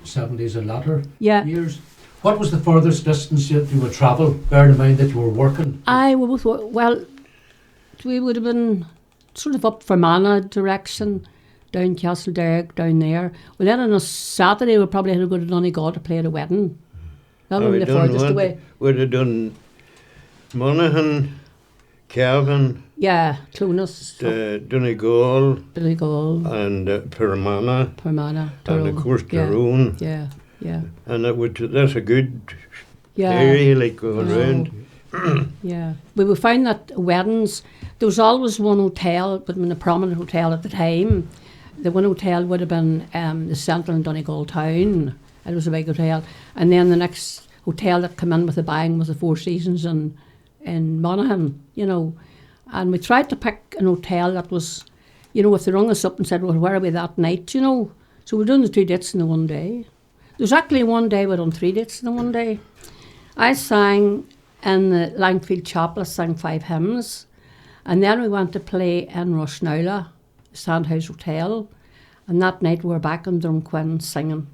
70s and latter years. What was the furthest distance you would travel, bearing in mind that you were working? We would have been sort of up Fermanagh direction, down Castlederg, down there. Well, then on a Saturday we probably had to go to Donegal to play at a wedding. That would be the furthest away. We'd have done Monaghan, Cavan, Clonus, Donegal, and Fermanagh, and of course Tyrone. Yeah. And that's a good area, like going around. Yeah. We would find that weddings, there was always one hotel, but in a prominent hotel at the time. The one hotel would have been the Central in Donegal town. It was a big hotel. And then the next hotel that came in with a bang was the Four Seasons in Monaghan, And we tried to pick an hotel that was, if they rung us up and said, well, where are we that night, So we're doing the 2 dates in the one day. There's actually one day we done 3 dates in the one day. I sang in the Langfield Chapel, I sang 5 hymns. And then we went to play in Rushnowla, Sandhouse Hotel. And that night we were back in Drumquin singing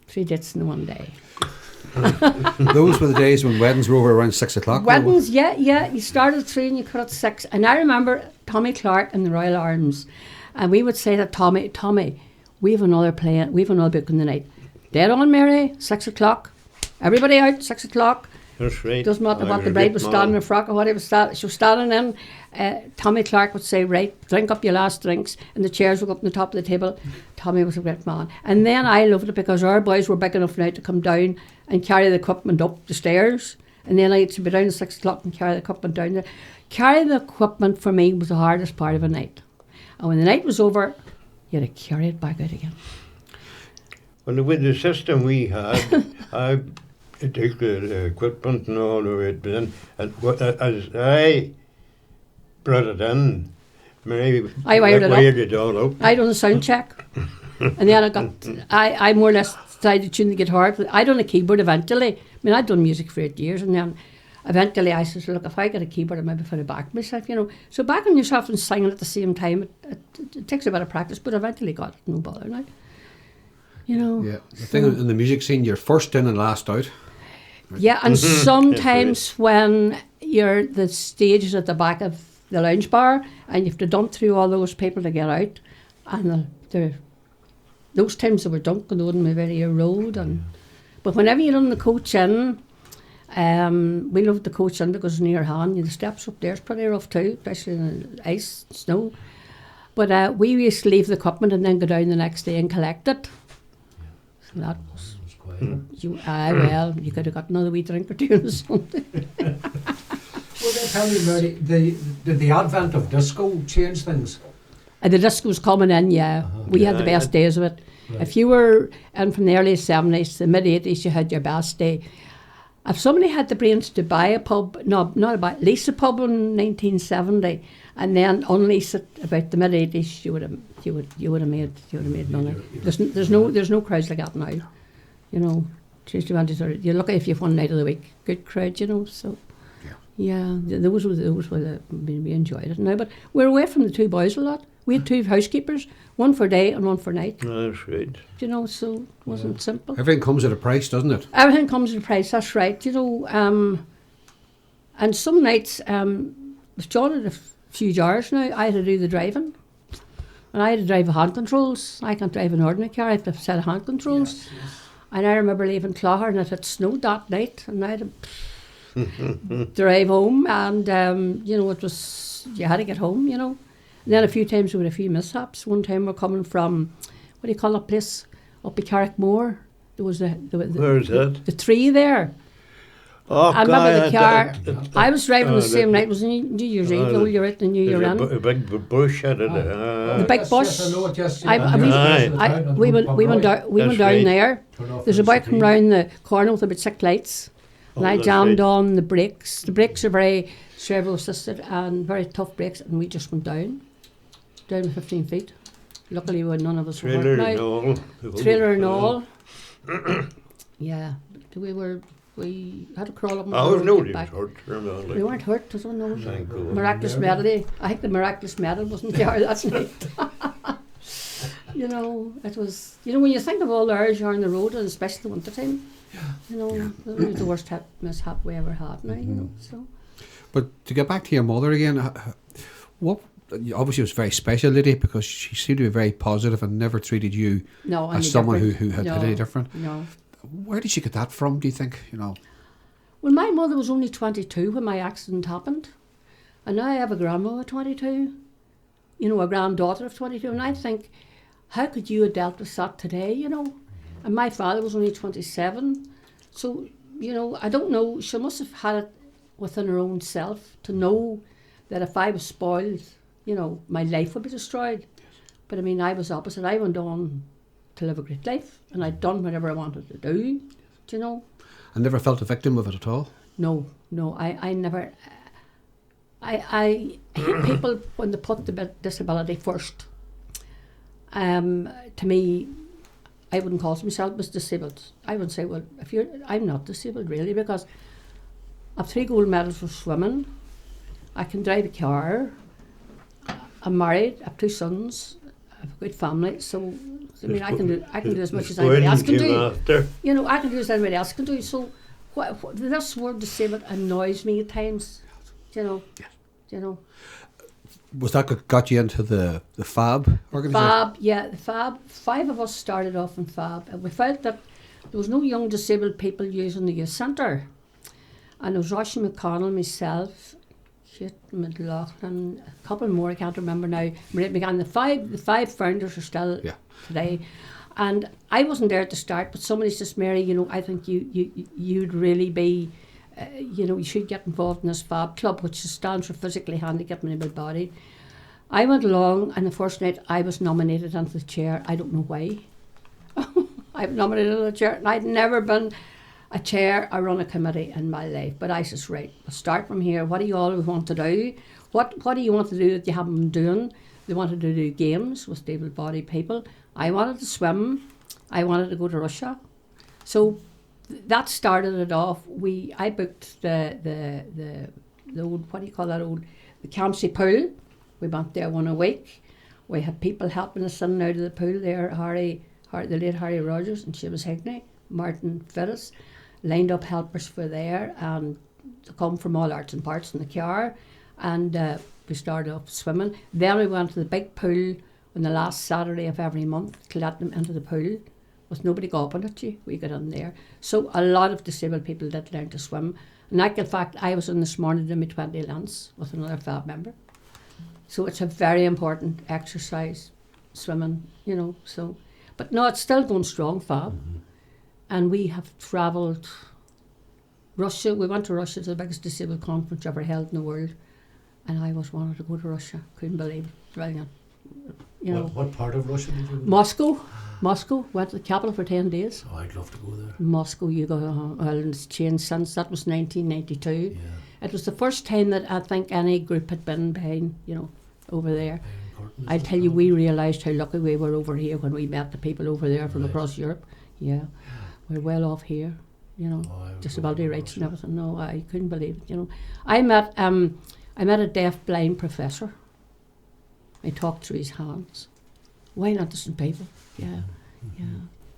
3 dates in the one day. Those were the days when weddings were over around 6 o'clock. Weddings, yeah. You started at 3 and you cut at 6. And I remember Tommy Clark in the Royal Arms. And we would say to Tommy, we have another book in the night. Dead on, Mary, 6 o'clock. Everybody out, 6 o'clock. That's right. Doesn't matter what the bride was standing in a frock or what she was standing in. Tommy Clark would say, right, drink up your last drinks, and the chairs would go up on the top of the table. Tommy was a great man. And then I loved it because our boys were big enough now to come down and carry the equipment up the stairs. And then I had to be down at 6 o'clock and carry the equipment down there. Carrying the equipment for me was the hardest part of a night. And when the night was over, you had to carry it back out again. Well, with the system we had, I took the equipment and all of it, but then as I brought it in, Mary I wired it all up. I done a sound check, and then I more or less tried to tune the guitar. I done a keyboard eventually. I mean, I'd done music for 8 years, and then eventually I said, look, if I get a keyboard, I maybe put back myself, So backing yourself and singing at the same time, it takes a bit of practice, but eventually got it, no bother now. Yeah, the thing in the music scene, you're first in and last out. Yeah, and sometimes when the stage is at the back of the lounge bar and you have to dump through all those people to get out, and those times they were dunking, they wouldn't be very road, But whenever you're on the coach in, we loved the coach in because it's near hand. The steps up there's pretty rough too, especially in the ice, snow. But we used to leave the equipment and then go down the next day and collect it. So that was well, you could have got another wee drink or two or something. Well, then tell me, Mary, did the advent of disco change things? The disco was coming in, yeah. We had the best days of it. Right. If you were in from the early 70s to the mid 80s, you had your best day. If somebody had the brains to buy a pub, lease a pub in 1970, and then unlease it about the mid 80s, you would have made money. There's no crowds like that now, you know. Tuesday, Wednesday, you're lucky if you've one night of the week, good crowd, you know. So yeah, those were we enjoyed it now. But we're away from the two boys a lot. We had two housekeepers, one for day and one for night. That's right. You know, so it wasn't simple. Everything comes at a price, doesn't it? Everything comes at a price, that's right. You know, and some nights, with John had a few jars now, I had to do the driving. And I had to drive the hand controls. I can't drive an ordinary car, I have to set of hand controls. Yes. And I remember leaving Clogher and it had snowed that night and I had to drive home and, you know, you had to get home, you know. And then a few times we had a few mishaps. One time we're coming from, what do you call that place? Up at Carrickmore. There was Where's that? The tree there. Oh, I remember the car. I was driving the same night. It was New Year's Eve. No, you're at the New Year in. A big bush had it. The big bush. Yes, I know it, yes. We went down there. There's a bike come round the corner with about 6 lights. And I jammed on the brakes. The brakes are very servo assisted and very tough brakes, and we just went down 15 feet. Luckily, none of us were hurt now. Trailer and all. Yeah, we had to crawl up and I was nobody back. hurt. We weren't hurt, I don't know. Thank God. Miraculous medal. I think the miraculous medal wasn't there that night. You know, it was, you know, when you think of all the hours you're on the road, and especially the winter time, you know, it was the worst mishap we ever had now, you know, so. But to get back to your mother again, obviously it was a very special lady because she seemed to be very positive and never treated you as someone who had any different. No. Where did she get that from, do you think, you know? Well, my mother was only 22 when my accident happened. And now I have a grandmother of 22, you know, a granddaughter of 22. And I think, how could you have dealt with that today, you know? And my father was only 27. So, you know, I don't know, she must have had it within her own self to know that if I was spoiled, you know, my life would be destroyed. But I mean, I was opposite. I went on to live a great life and I'd done whatever I wanted to do, you know. And never felt a victim of it at all? No, I never. I hate people when they put the disability first. To me, I wouldn't call myself as disabled. I would say, well, I'm not disabled really, because I have 3 gold medals for swimming. I can drive a car. I'm married. I have 2 sons. I have a good family. So I mean, I can do as much as anybody else can do. You know, I can do as anybody else can do. So this word disabled annoys me at times. You know. Yes. You know. Was that got you into the FAB organisation? FAB, yeah, the FAB. 5 of us started off in FAB, and we felt that there was no young disabled people using the youth centre. And it was Roshi McConnell, myself, Kate McLaughlin, a couple more, I can't remember now. The 5 founders are still today. And I wasn't there at the start, but somebody says, Mary, you know, I think you'd really be, you know, you should get involved in this FAB club, which stands for Physically Handicapped and Able Bodied. I went along, and the first night I was nominated into the chair. I don't know why. I was nominated into the chair, and I'd never been a chair or run a committee in my life. But I says, right, we'll start from here. What do you all want to do? What do you want to do that you haven't been doing? They wanted to do games with able-bodied people. I wanted to swim. I wanted to go to Russia. So that started it off. I booked the old, what do you call that old, the Campsie pool. We went there 1 a week. We had people helping us in and out of the pool there. The late Harry Rogers and Seamus Higney, Martin Fittis, lined up helpers for there, and to come from all arts and parts in the car. And we started off swimming. Then we went to the big pool on the last Saturday of every month to let them into the pool with nobody gawping at you. We got in there. So a lot of disabled people did learn to swim. And like, in fact, I was in this morning doing my 20 lengths with another FAB member. So it's a very important exercise, swimming, you know. So, but no, it's still going strong, FAB. And we have travelled Russia. We went to Russia to the biggest disabled conference ever held in the world. And I was wanted to go to Russia. Couldn't believe it. Brilliant. You know. What part of Russia did you go? Moscow. Went to the capital for 10 days. Oh, I'd love to go there. Moscow, you go, well, it's changed since. That was 1992. Yeah. It was the first time that I think any group had been behind, you know, over there. I tell you, we realised how lucky we were over here when we met the people over there from across Europe. Yeah. We're well off here, you know, disability rights and everything. No, I couldn't believe it, you know. I met a deaf-blind professor. I talked through his hands. Why not listen to people? Yeah.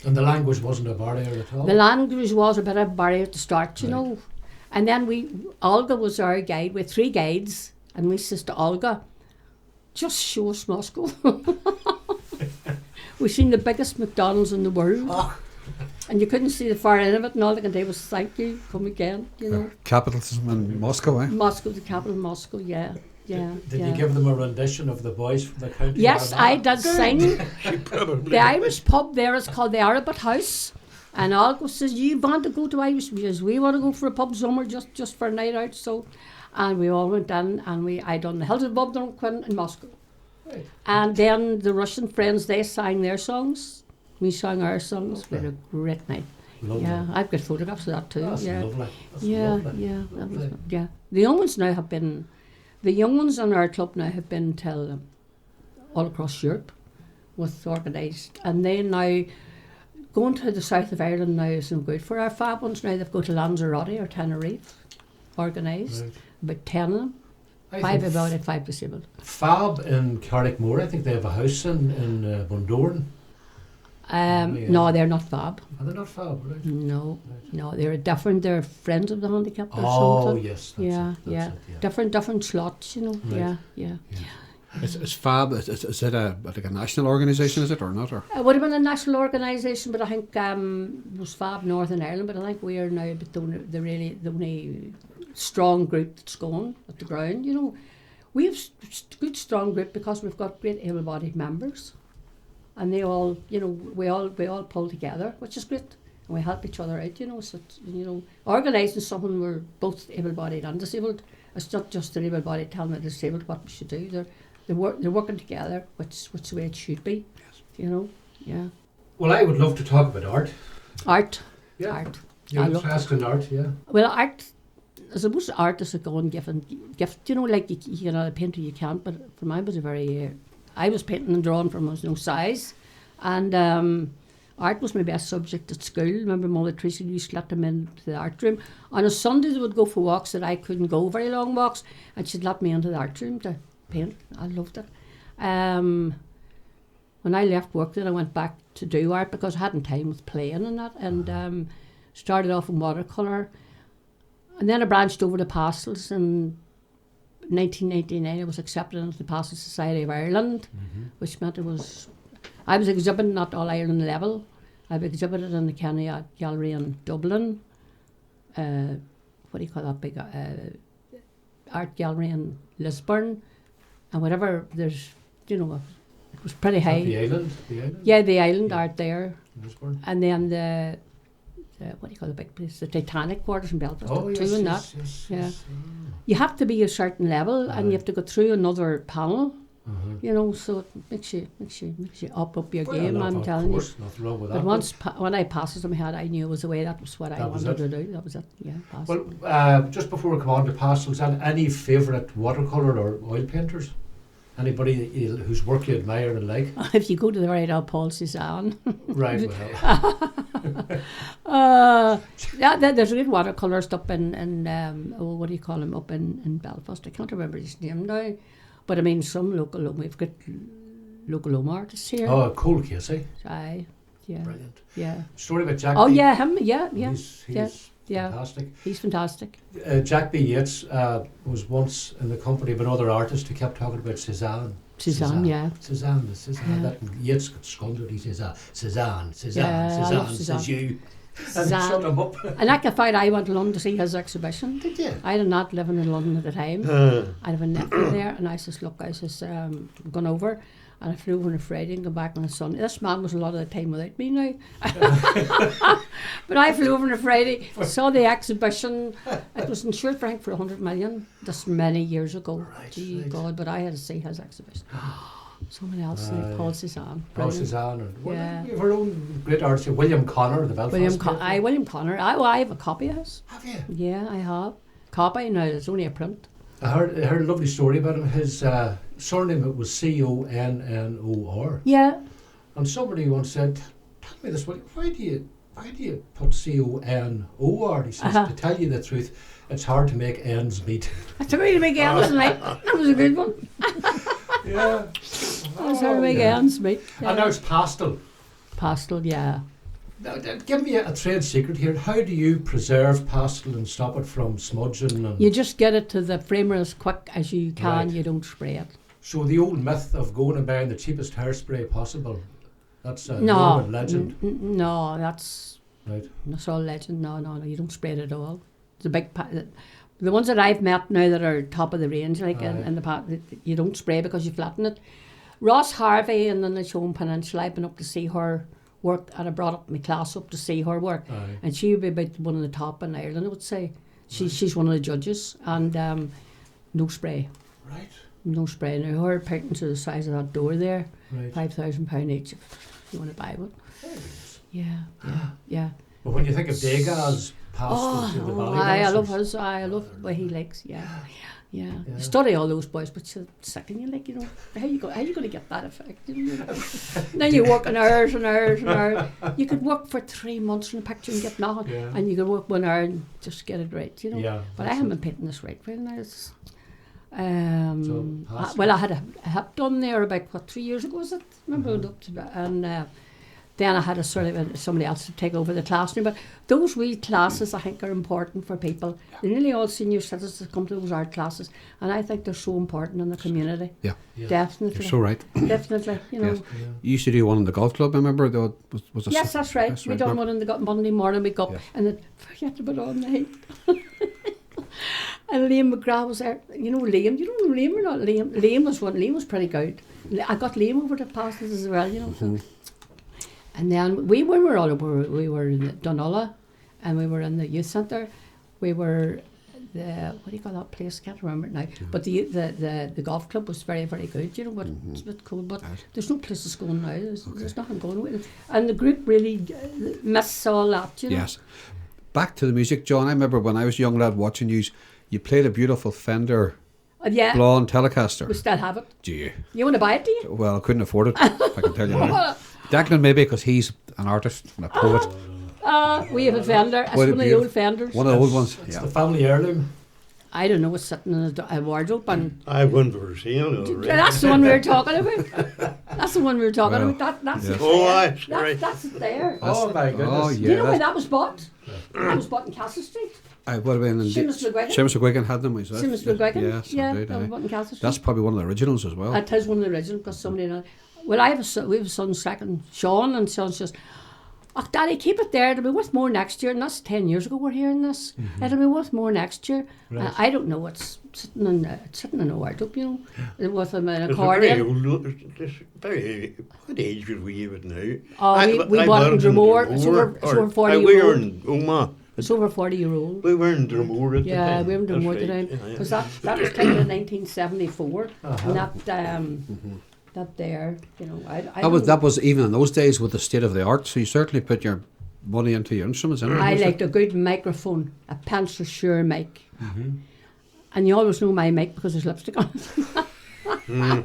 And the language wasn't a barrier at all? The language was a bit of a barrier to start, you know. And then Olga was our guide. We had 3 guides, and my sister Olga, just show us Moscow. We seen the biggest McDonald's in the world. And you couldn't see the far end of it, and all they could do was thank you, come again, you know. Capitalism in Moscow, eh? Moscow, the capital of Moscow, yeah. Did you give them a rendition of the boys from the county? Yes, I did sing. Probably. The Irish pub there is called the Adept House. And Algo says, you want to go to Irish? Because we want to go for a pub somewhere just for a night out. So, and we all went in, and I done the Hills of Bob Quinn in Moscow. Right. And then the Russian friends, they sang their songs. We sang our songs. We had a great night. Lovely. Yeah, I've got photographs of that too. That's yeah. lovely. That's Yeah, lovely. yeah, that was, Lovely. yeah. The young ones now have been, the young ones in our club now have been till all across Europe with organised, and they now going to the south of Ireland now is no good. For our FAB ones now, they've go to Lanzarote or Tenerife, organised. Right. About 10 of them. I 5 think about it, 5 disabled. FAB in Carrickmore, I think they have a house in Bundoran. Yeah. No, they're not FAB. Are they not FAB, right? No, no, they're different. They're friends of the handicapped or Oh, something. yes. That's Yeah, it, yeah. that's it, yeah. Different slots, you know. Right. Yeah. Is FAB, is it like a national organisation, is it, or not? Or? It would have been a national organisation, but I think it was FAB Northern Ireland, but I think we are now the only strong group that's going at the ground, you know. We have a good strong group because we've got great able-bodied members, and they all, you know, we all pull together, which is great, and we help each other out, you know. So, you know, organising something we're both able-bodied and disabled. It's not just an able-bodied telling the disabled what we should do. They're working together, which the way it should be. Yes. You know, yeah. Well, I would love to talk about art. Art. You're I love- interested in art, yeah. Well, art. I suppose art is a gift. You know, like you know, a painter you can't. But for mine was a very. I was painting and drawing from was no size, and art was my best subject at school. Remember, Mother Teresa used to let them into the art room. On a Sunday, they would go for walks that I couldn't go, very long walks, and she'd let me into the art room to paint. I loved it. When I left work, then I went back to do art because I hadn't time with playing and that, and started off in watercolor, and then I branched over to pastels. In 1989, I was accepted into the Pastel Society of Ireland, which meant I was exhibiting at All Ireland level. I've exhibited in the Kenny Gallery in Dublin. What do you call that big art gallery in Lisburn? And whatever, there's, you know, it was pretty high. The island? Yeah, the island art there. Lisburn. And then the what do you call the big place? The Titanic quarters in Belfast. Oh, two yes, and yes, that. yes, Yeah. yes. You have to be a certain level, and you have to go through another panel. You know, so it makes you up your Well, game. no, I'm of telling you. course, nothing wrong with But that. once when I passed it in my head, I knew it was the way. That was what I That was wanted it. to do. That was it. Yeah. Pass. Well, just before we come on to pastels, any favourite watercolour or oil painters? Anybody whose work you admire and like? If you go to the right, I'll Paul Cézanne. Right, well. There's a good watercolourist up in what do you call him, up in Belfast. I can't remember his name now, but I mean some we've got local Omagh artists here. Oh, Cole Casey. Aye, yeah, Brilliant. yeah. Story about Jack Oh B. yeah, him, yeah. He's Yeah. fantastic. He's fantastic. Jack B. Yeats was once in the company of another artist who kept talking about Cézanne. Suzanne, yeah. Suzanne. Yeah. That Yeats got scolded. He says, Suzanne, Yeah, I love says Suzanne. you. And Suzanne. shut him up. And like the fact I went to London to see his exhibition. Did you? I did not living in London at the time. I have a nephew there, and I says, look, I says, gone over, and I flew over on a Friday and come back on a Sunday. This man was a lot of the time without me now. But I flew over on a Friday, saw the exhibition. It was insured for, I think, for 100 million, just many years ago. Right, Gee, right. God, but I had to see his exhibition. Someone else, Paul Cézanne. Paul Brilliant. Cézanne. And Yeah. we have our own great artist, William Connor, the Belfast. William player. Connor. I have a copy of his. Have you? Yeah, I have. Copy, now it's only a print. I heard a lovely story about him. His surname it was Connor. Yeah. And somebody once said, "Tell me this, why do you put Conor?" He says, Uh-huh. "To tell you the truth, it's hard to make ends meet." It's a really big ends, mate. That was a good one. Yeah. That was a big ends, mate. And now it's Pastel. Pastel, yeah. Now, give me a trade secret here. How do you preserve pastel and stop it from smudging? And You just get it to the framer as quick as you can. Right. You don't spray it. so the old myth of going and buying the cheapest hairspray possible, that's a No, urban legend. No, that's Right. all legend. No, you don't spray it at all. It's a big the ones that I've met now that are top of the range, like in the you don't spray because you flatten it. Ross Harvey and then the Show Peninsula, I've been up to see her work, and I brought up my class up to see her work, Aye. and she would be about one of the top in Ireland, I would say. She's one of the judges, and no spray. Right. No spray. Now her paintings are the size of that door there, Right. £5,000 each if you want to buy one. Very nice. Yeah. But when you think of Degas pastels in the valley, I love dancers, his. I love what he likes. Yeah. Yeah. Study all those boys, but you're second you like, how you going to get that effect? Then you work on hours and hours and hours. You could work for 3 months on a picture and get nothing, Yeah. and you could work 1 hour and just get it right. Yeah, But I that's haven't it. been painting this right well now. pastel. I had a hip done there about 3 years ago, was it? Remember, I went up to and then I had a sort of somebody else to take over the class now. But those wee classes, I think, are important for people. They're nearly all senior citizens come to those art classes, and I think they're so important in the community. Yeah. Definitely. You're so right. Definitely, Yes. You used to do one in the golf club, I remember. There was a Yes, that's right. That's We right, done remember? one on the Monday morning. We got up Yes. and then forget about all night. And Liam McGrath was there. You know Liam. You don't know Liam or not? Liam was one. Liam was pretty good. I got Liam over to Pastels as well. So. And then when we were all over, we were in Dunulla, and we were in the youth centre. We were what do you call that place? I can't remember it now. But the golf club was very, very good. But it's a bit cool. But there's no places going now. There's nothing going with it. And the group really miss all that. Yes. Back to the music, John. I remember when I was a young lad watching you played a beautiful Fender Yeah. blonde Telecaster. We still have it. Do you? You want to buy it, do you? Well, I couldn't afford it, I can tell you now. Declan maybe, because he's an artist and a poet. We have a Fender. It's What a one of the beaut- old Fenders. One of the old ones. It's Yeah. the family heirloom. I don't know, it's sitting in a wardrobe. And I won for sale already. that's the one we were talking about. That's the one we were talking Well, about. That's yeah. it Oh, there. aye, sorry. That's it there. Oh my goodness. Oh, Do yeah. you know where that was bought? That was bought in Castle Street. I would have been in Seamus McGuigan. Seamus McGuigan had them, is that? Seamus McGuigan. Yes, Yeah, indeed, that was aye. bought in Castle Street. That's probably one of the originals as well. That is one of the original because somebody else. Well, we have a son second, Sean, and Sean says, "Oh, Daddy, keep it there. It'll be worth more next year." And that's 10 years ago we're hearing this. It'll be worth more next year. Right. I don't know. It's sitting in a wardrobe, with an It's a very accordion. old, it's very, what age would we give it now? Oh, we bought it in Dromore. It's over 40 We year were old. in Omagh. It's over 40-year-old. We were in Dromore at the Yeah, time. we were in Dromore at the That's time. right. Because that was kind of 1974. Uh-huh. And that there, I That was even in those days with the state of the art. So you certainly put your money into your instruments. I liked a good microphone, a pencil sure mic. And you always know my mic because there's lipstick on it.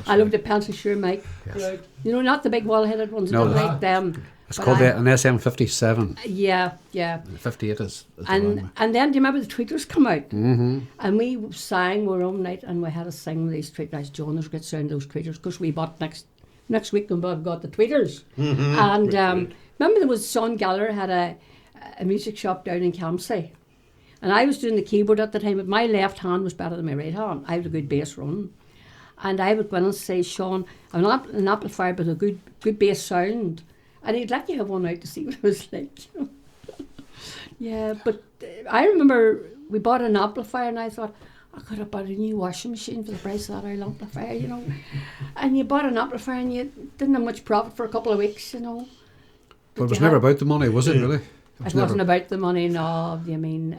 I loved the pencil sure mic. Right. Not the big wall-headed ones. No, I don't like them. It's But called an SM57. Yeah. 58 is the And one. then, do you remember the tweeters come out? Mm-hmm. And we sang our own night, and we had to sing with these tweeters. John, there's a good sound of those tweeters, because we bought next week when Bob got the tweeters. And remember there was Sean Gallagher had a music shop down in Campsie. And I was doing the keyboard at the time, but my left hand was better than my right hand. I had a good bass run. And I would go in and say, Sean, I'm not an amplifier, but a good bass sound. And he'd let you have one out to see what it was like. You know? Yeah, but I remember we bought an amplifier and I thought, I could have bought a new washing machine for the price of that old amplifier, you know. And you bought an amplifier and you didn't have much profit for a couple of weeks, you know. But it was never about the money, was it, really? It wasn't about the money, no. I mean,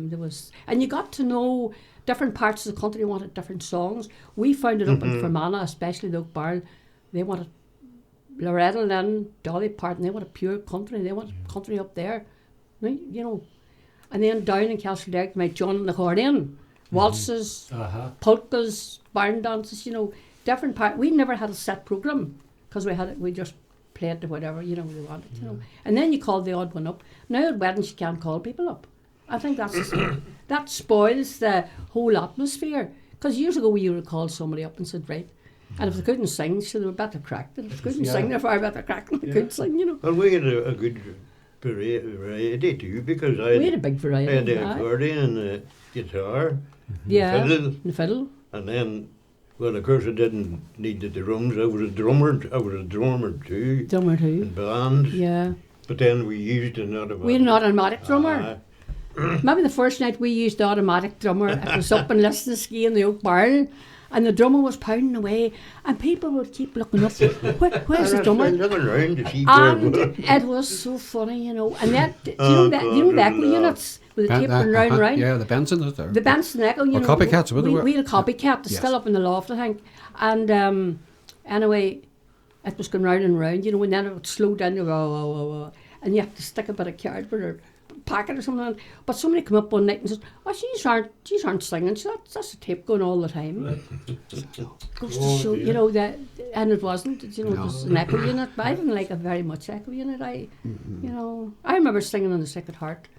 there was... And you got to know different parts of the country wanted different songs. We found it up in Fermanagh, especially the Oak Barrel. They wanted Loretta Lynn, Dolly Parton. They wanted pure country. They wanted country up there, right? You know. And then down in Castledeck, my John and accordion, waltzes, polkas, barn dances. You know, different part. We never had a set program because we just played to whatever we wanted. You know, and then you called the odd one up. Now at weddings you can't call people up. I think that spoils the whole atmosphere. Because years ago you would call somebody up and said, right, and if they couldn't sing, so they were better cracked. And if they couldn't sing, they were far better cracked than they could sing, you know. Well, we had a good variety too, because we had a big variety. I had the accordion and the guitar, the fiddle. And then, well, of course I didn't need the drums. I was a drummer too. Drummer too. In bands. Yeah. But then we used an automatic. We had an automatic drummer. Maybe the first night we used the automatic drummer. It was up in Listenski in the Oak Barrel, and the drummer was pounding away, and people would keep looking up. Where's the drummer? Looking around to see and it was so funny, you know. And that, you know the echo units with the tape going round and round. Yeah, the Benson is there. The Benson echo, you know. Copycats, we had a copycat that's still up in the loft, I think. And anyway, it was going round and round, you know, and then it would slow down, and you have to stick a bit of cardboard or packet or something. But somebody come up one night and says, "Oh, these aren't singing. So that's a tape going all the time." Goes to show, you know, that, and it wasn't. You know, it was an echo unit. But I didn't like it very much. Echo unit. You know, I remember singing on the Sacred Heart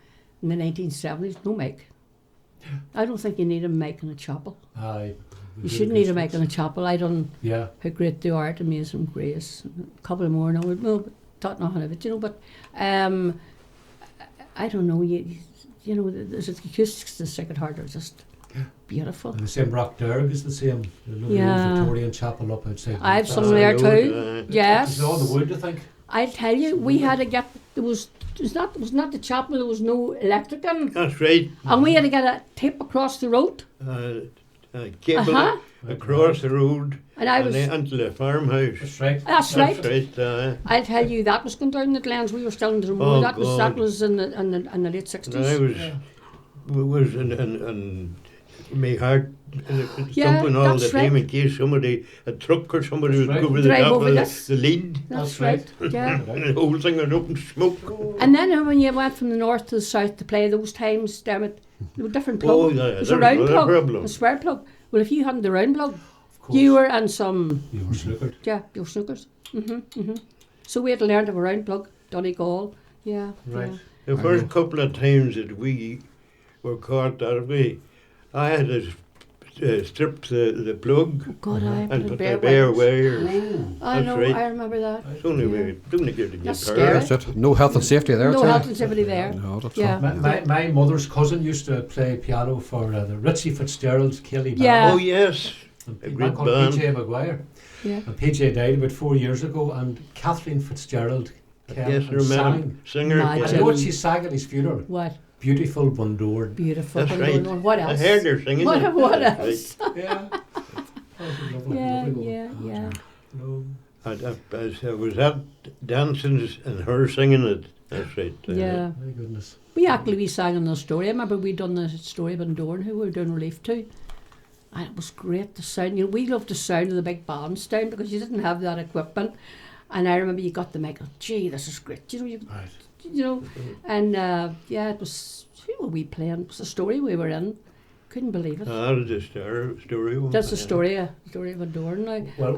in the 1970s. No mic. I don't think you need a mic in a chapel. You shouldn't need a mic in a chapel. I done How Great Thou Art, Amazing Grace, a couple of more now. But taught nothing of it, you know. But I don't know. You know, there's acoustics to the Sacred Heart are just beautiful. And the same Rock Derg is the same. The lovely old Victorian chapel up outside. I have some there too. Yes. It's all the wood, I think. I tell you, we had to get. It was not the chapel. There was no electric in. That's right. And we had to get a tape across the road. Cable across the road. And I was until the farmhouse. That's right. That's right. I'll tell you, that was going down the Glens. We were still in the road. That was in the late 60s. I was in my heart thumping all the time in case a truck or somebody was over the top of the lead. That's right. Yeah. And the whole thing went up in smoke. And then when you went from the north to the south to play those times, damn it, there were different plugs. There was a round plug, a square plug. Well, if you hadn't the round plug, you were and some... You were snookered. Yeah, you were snookers. So we had to learn to have a round plug, Donegal. Yeah. Right. The first couple of times that we were caught that way, I had to strip the plug and put the bare wire. I know, right. I remember that. It's only we don't get to get That's it. No health and safety there. No health and safety there. No, that's my mother's cousin used to play piano for the Ritchie Fitzgerald Ceili band. Yeah. Oh yes. A great band. PJ Maguire. Yeah. And PJ died about 4 years ago, and Kathleen Fitzgerald came and sang. Singer. I know what she sang at his funeral. What? Beautiful Bundoran. Beautiful That's Bundoran. right. What else? I heard her singing. What else? Yeah. Yeah. I was at dancing and her singing it. That's right. Yeah. My goodness. We sang in the story. I remember we done the story of Bundoran, who we were doing relief to. And it was great, the sound. You know, we loved the sound of the big bands down because you didn't have that equipment. And I remember you got the mic, gee, this is great. You know, and it was, who were we playing? It was a story we were in. Couldn't believe it. That's the story. That's the story of Bundoran now. Well,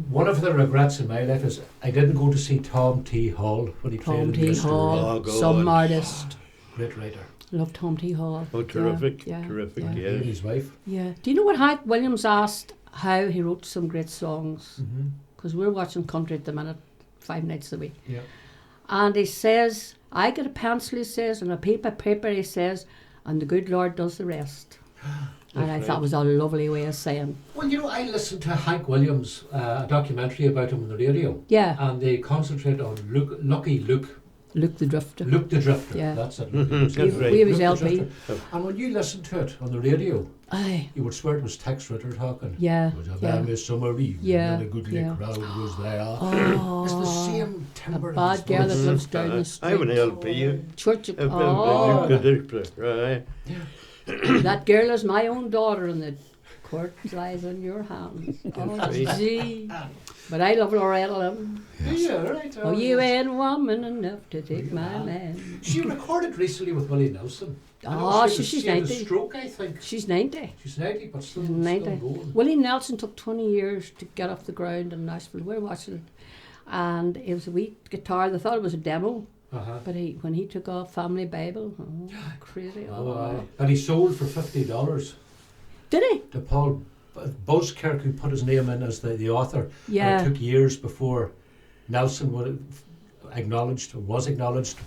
one of the regrets in my life is I didn't go to see Tom T. Hall when he played in the Hall, some artist. Great writer. Loved Tom T. Hall. Oh, terrific, yeah. yes. He and his wife. Yeah. Do you know what Hank Williams asked how he wrote some great songs? Because we're watching country at the minute, 5 nights a week. Yeah. And he says, I get a pencil, he says, and a paper, he says, and the good Lord does the rest. And I thought it was a lovely way of saying. Well, you know, I listened to Hank Williams, a documentary about him on the radio. Yeah. And they concentrate on Lucky Luke. Luke the Drifter. Luke the Drifter. Yeah. That's it. That's right. We was Luke the LP. Drifter. And when you listened to it on the radio, Aye. you would swear it was Tex Ritter talking. Yeah. It was a Yeah. very summer eve. Yeah, And a good yeah. crowd was there. Oh. It's the same A timbre. bad girl that lives down the street. I have an LP. Church of, Oh. oh, Right. that girl is my own daughter and the court lies in your hands. Oh, gee. But I love Loretta Lynn. Yeah, right. Oh, you ain't woman enough to take my man. She recorded recently with Willie Nelson. I know Oh, she she's had a 90. stroke, I think. She's 90. She's 90, but still 90. going. Willie Nelson took 20 years to get off the ground in Nashville. We're watching it. And it was a wee guitar. They thought it was a demo. Uh-huh. But when he took off Family Bible, oh, crazy. Oh, aye. And he sold for $50 Did he? to Paul Buskirk, who put his name in as the author. Yeah. And it took years before Nelson was acknowledged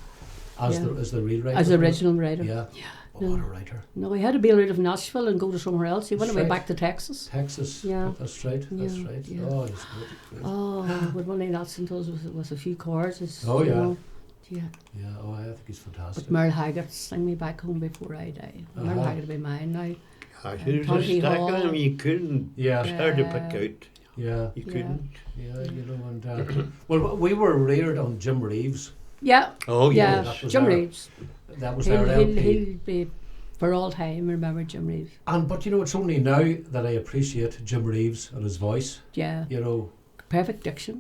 as Yeah. the real writer. As the original writer. Yeah. Oh, what a writer. No, he had to bail out of Nashville and go to somewhere else. He went That's away right. back to Texas. Texas. Yeah. That's right. That's Yeah, right. yeah. Oh, he's good. Oh, what Willie Nelson does with a few chords. Is, Oh, you yeah. know, yeah. Yeah. Oh, I think he's fantastic. But Merle Haggard, Sing Me Back Home Before I Die. Merle Uh-huh. Haggard will be mine now. There's a Tony stack Hall. of them you couldn't. Yeah. It's hard to pick out. Yeah. You Yeah. couldn't. Yeah. You know, and well, we were reared on Jim Reeves. Yeah. Oh, Yeah. that was Jim our- Reeves. That was He'll, our he'll, LP. he'll be for all time. Remember Jim Reeves. But you know, it's only now that I appreciate Jim Reeves and his voice. Yeah. You know, Perfect diction.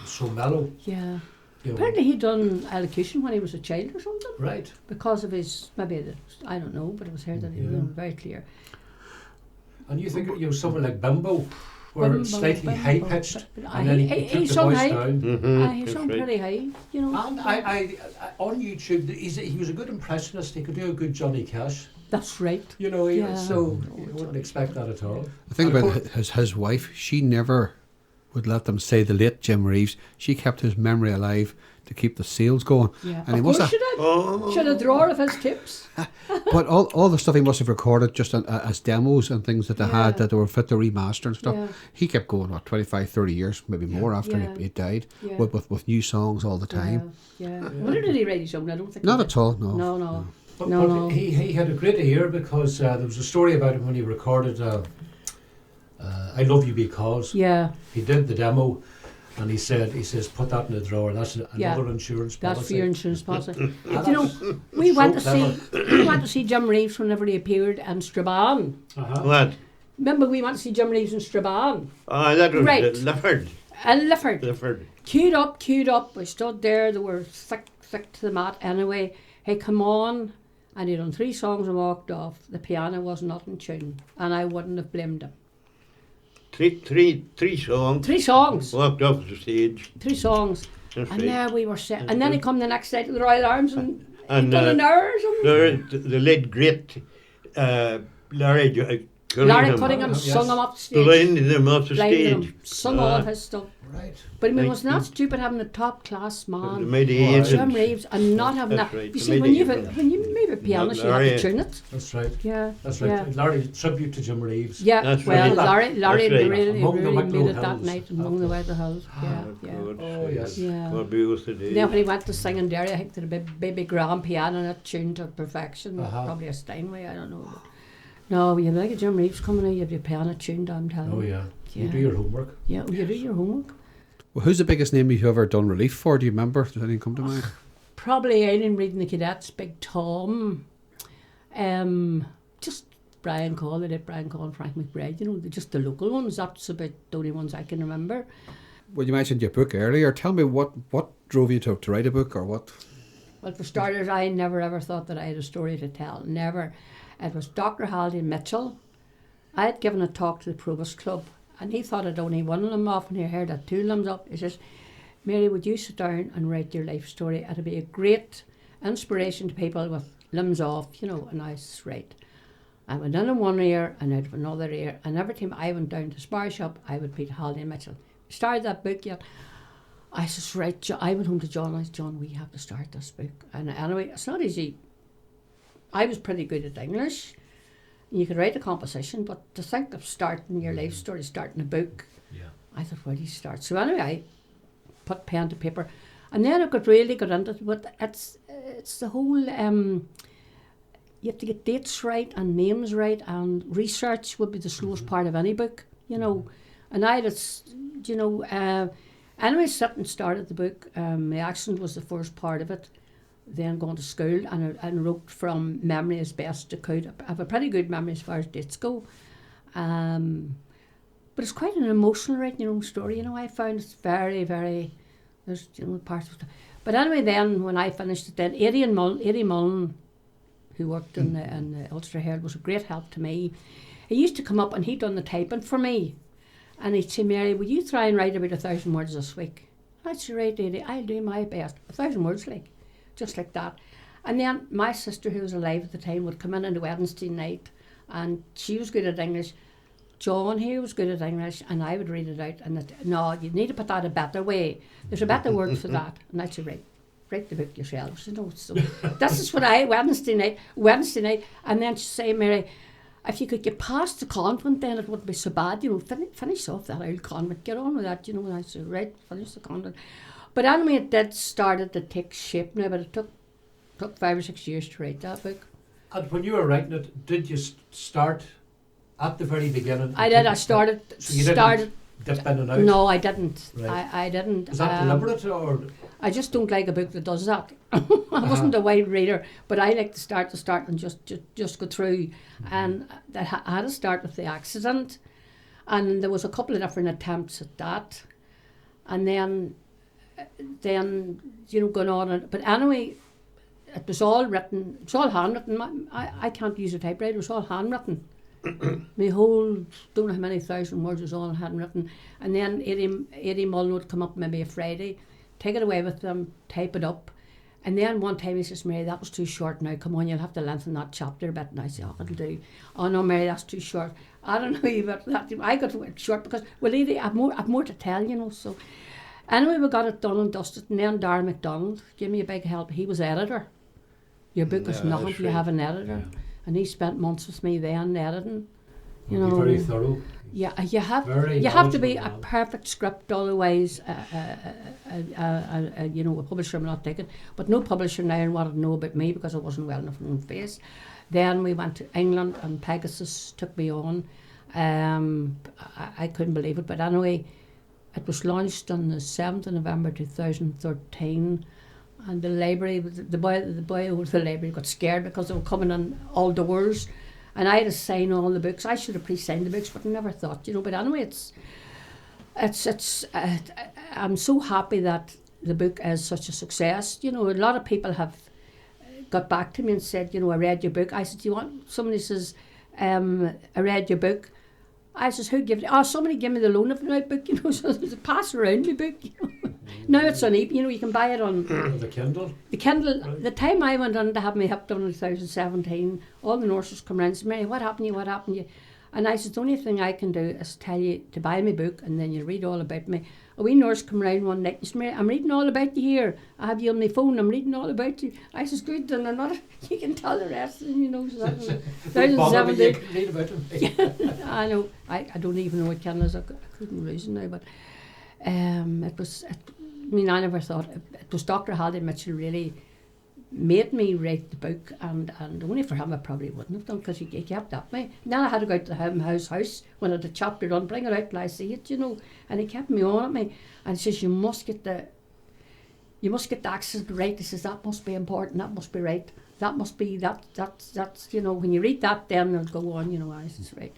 it's so mellow. Yeah. You know. Apparently he'd done elocution when he was a child or something. Right. Because of his, I don't know, but it was heard that he was Yeah. very clear. And you think you know something like Bimbo, where Bimbo, it's slightly Bimbo, high pitched, but and then he took the sung voice high. down. Mm-hmm. He sung pretty high, you know. And I on YouTube, he was a good impressionist. He could do a good Johnny Cash. That's right. You know, Yeah. so you wouldn't expect that at all. The thing And of about his wife, she never would let them say the late Jim Reeves. She kept his memory alive to keep the sales going. Yeah. And he Of must course have, she did. Oh. She had a drawer of his tips. but all the stuff he must have recorded just as demos and things that they Yeah. had that they were fit to remaster and stuff. Yeah. He kept going, 25, 30 years, maybe more after Yeah. he died, Yeah. with new songs all the time. Yeah. When did he write his own? I don't think. Not he at all, no. did. No. But, No, but no. he had a great ear because there was a story about him when he recorded I Love You Because. Yeah. He did the demo and he says, put that in the drawer. That's another Yeah. insurance policy. That's for your insurance policy. And But you know, that's we so went to clever. see Jim Reeves whenever he appeared in Strabane. Uh-huh. What? Remember, we went to see Jim Reeves in Strabane. That was Right. Lifford. In Lifford. Lifford. Queued up. We stood there. They were thick to the mat. Anyway, he come on and he done 3 songs and walked off. The piano was not in tune, and I wouldn't have blamed him. Three songs. 3 songs. Walked off the stage. 3 songs. That's And right. there we were set. And then he come the next night to the Royal Arms and And, done an hour or something. the late great Larry Larry Cunningham Yes. sung him off the stage. blinded them off the Blinded stage. him, sung all of his stuff. Right. But I mean, it Like was not the- stupid having a top class The man, mighty Oh, agent. Jim Reeves, and not having That's that. right, You the see, when mighty you agent. made a pianist, you had Larry- to tune it. That's right. Yeah, That's right. yeah. Larry, tribute to Jim Reeves. Yeah, That's well, right. Larry That's right. really Among the made Wicklow it that Hills. night among the Wicklow Hills. Yeah, Oh, yeah. God. Oh, yes. Yeah. God be with the day. Then when he went to sing in Derry, I think to the baby grand piano and it tuned to perfection. Uh-huh. Probably a Steinway, I don't know. But no, you like a Jim Reeves coming in, you have your piano tuned, I'm telling Oh, you. yeah. You Yeah. do your homework. Yeah, you do your homework. Well, who's the biggest name you've ever done relief for? Do you remember? Does anything come to mind? Probably Eileen reading the Cadets, Big Tom. Just Brian Call, they did Brian Call and Frank McBride, you know, just the local ones. That's about the only ones I can remember. Well, you mentioned your book earlier. Tell me what drove you to write a book, or what? Well, for starters, I never ever thought that I had a story to tell. Never. It was Dr. Haldane Mitchell. I had given a talk to the Provost Club, and he thought I'd only one limb off, and he heard that 2 limbs up. He says, Mary, would you sit down and write your life story? It'd be a great inspiration to people with limbs off, you know. And I says, right. I went in one ear and out of another ear, and every time I went down to Spar Shop, I would read Haldane Mitchell. Started that book yet. I says, right, I went home to John, I said, John, we have to start this book. And anyway, it's not easy. I was pretty good at English. You could write a composition, but to think of starting your life story, starting a book, I thought, where do you start? So anyway, I put pen to paper, and then I really got into it. But it's the whole you have to get dates right and names right, and research would be the slowest part of any book, you know. And I just, you know, anyway, sat and started the book. My accent was the first part of it. Then going to school and wrote from memory as best I could. I have a pretty good memory as far as dates go. But it's quite an emotional writing your own story, you know. I found it's very, very, there's, you know, parts of it. But anyway, then when I finished it, then Eddie Mullen, who worked in the Ulster Herald, was a great help to me. He used to come up and he'd done the typing for me. And he'd say, Mary, would you try and write about 1,000 words this week? I'd say, right, Eddie, I'll do my best. 1,000 words, like, just like that. And then my sister, who was alive at the time, would come in on the Wednesday night, and she was good at English. John here was good at English, and I would read it out. And no, you need to put that a better way. There's a better word for that. And I'd say, right, write the book yourselves, you know. So this is what Wednesday night, and then she'd say, Mary, if you could get past the convent, then it wouldn't be so bad, you know. Finish off that old convent, get on with that, you know. And I said, right, finish the convent. But anyway, it did started to take shape now, but it took 5 or 6 years to write that book. And when you were writing it, did you start at the very beginning? I did. I started. So you didn't dip in and out? No, I didn't. Right. I didn't. Is that deliberate, or? I just don't like a book that does that. I wasn't a wide reader, but I like to start and just go through. And I had to start with the accident, and there was a couple of different attempts at that, and then you know, going on. But anyway, it was all written. It's all handwritten. I can't use a typewriter. It was all handwritten. My whole, don't know how many thousand words was all handwritten. And then Eddie Mullen would come up maybe a Friday, take it away with them, type it up. And then one time he says, Mary, that was too short now. Come on, you'll have to lengthen that chapter a bit. And I say, oh, it'll do. Oh no, Mary, that's too short. I don't know, but that I got it short because, well, Eddie, I've more to tell, you know. So anyway, we got it done and dusted. And then Darren MacDonald gave me a big help. He was editor. Your book is nothing if you have an editor. Yeah. And he spent months with me then editing. You know, very thorough. Yeah, you have to be a perfect script, otherwise, you know, a publisher will not take it. But no publisher now wanted to know about me because I wasn't well enough in my face. Then we went to England and Pegasus took me on. I couldn't believe it, but anyway, it was launched on the 7th of November 2013. And the library, the boy over the library got scared because they were coming in all doors, and I had to sign all the books. I should have pre-signed the books, but I never thought, you know. But anyway, I'm so happy that the book is such a success. You know, a lot of people have got back to me and said, you know, I read your book. I said, do you want? Somebody says, I read your book. I says, who gave it? Oh, somebody gave me the loan of my book, you know, so there's a pass around my book, you know. Now it's on eBay, you know, you can buy it on... The Kindle? The Kindle. Right. The time I went on to have my hip done in 2017, all the nurses come around and say, Mary, what happened to you? And I said, the only thing I can do is tell you to buy my book and then you read all about me. A wee nurse come round one night and said, Mary, I'm reading all about you here. I have you on my phone, I'm reading all about you. I said, good, and another, you can tell the rest, and you know, so that was 2017. Read about them. I know, I don't even know what Kindle is, I couldn't reason now, but it was, I mean, I never thought, it was Dr. Halliday Mitchell really made me write the book, and only for him I probably wouldn't have done, because he kept at me. And then I had to go out to the house when I had a chapter done, bring it out till I see it, you know, and he kept me on at me, and he says, you must get the accent right. He says, that must be important, that must be right, that must be, that's you know, when you read that then it'll go on, you know. I says, right.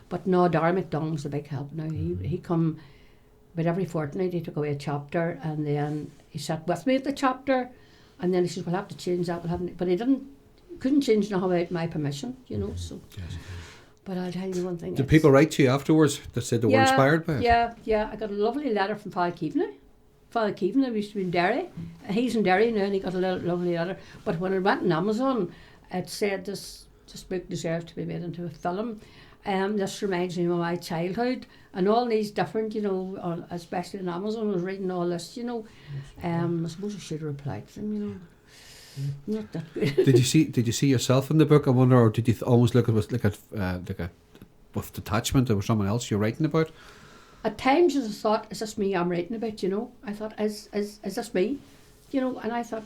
But no, Darren MacDonald's a big help now. He come, but every fortnight he took away a chapter, and then he sat with me at the chapter, and then he says, we'll have to change that, but he couldn't change now without my permission, you know. So yes. But I'll tell you one thing. Did people write to you afterwards that said they were inspired by it? Yeah, I got a lovely letter from Father Keevenagh. Father Keevenagh used to be in Derry. He's in Derry now, and he got a lovely letter. But when I went on Amazon, it said this book deserves to be made into a film. This reminds me of my childhood, and all these different, you know, especially on Amazon, I was reading all this, you know. I suppose I should have replied to them, you know. Not that good. Did you see yourself in the book? I wonder, or did you almost look at it like a with detachment? There was someone else you're writing about. At times, I thought, "Is this me I'm writing about?" You know, I thought, "Is this me?" You know, and I thought,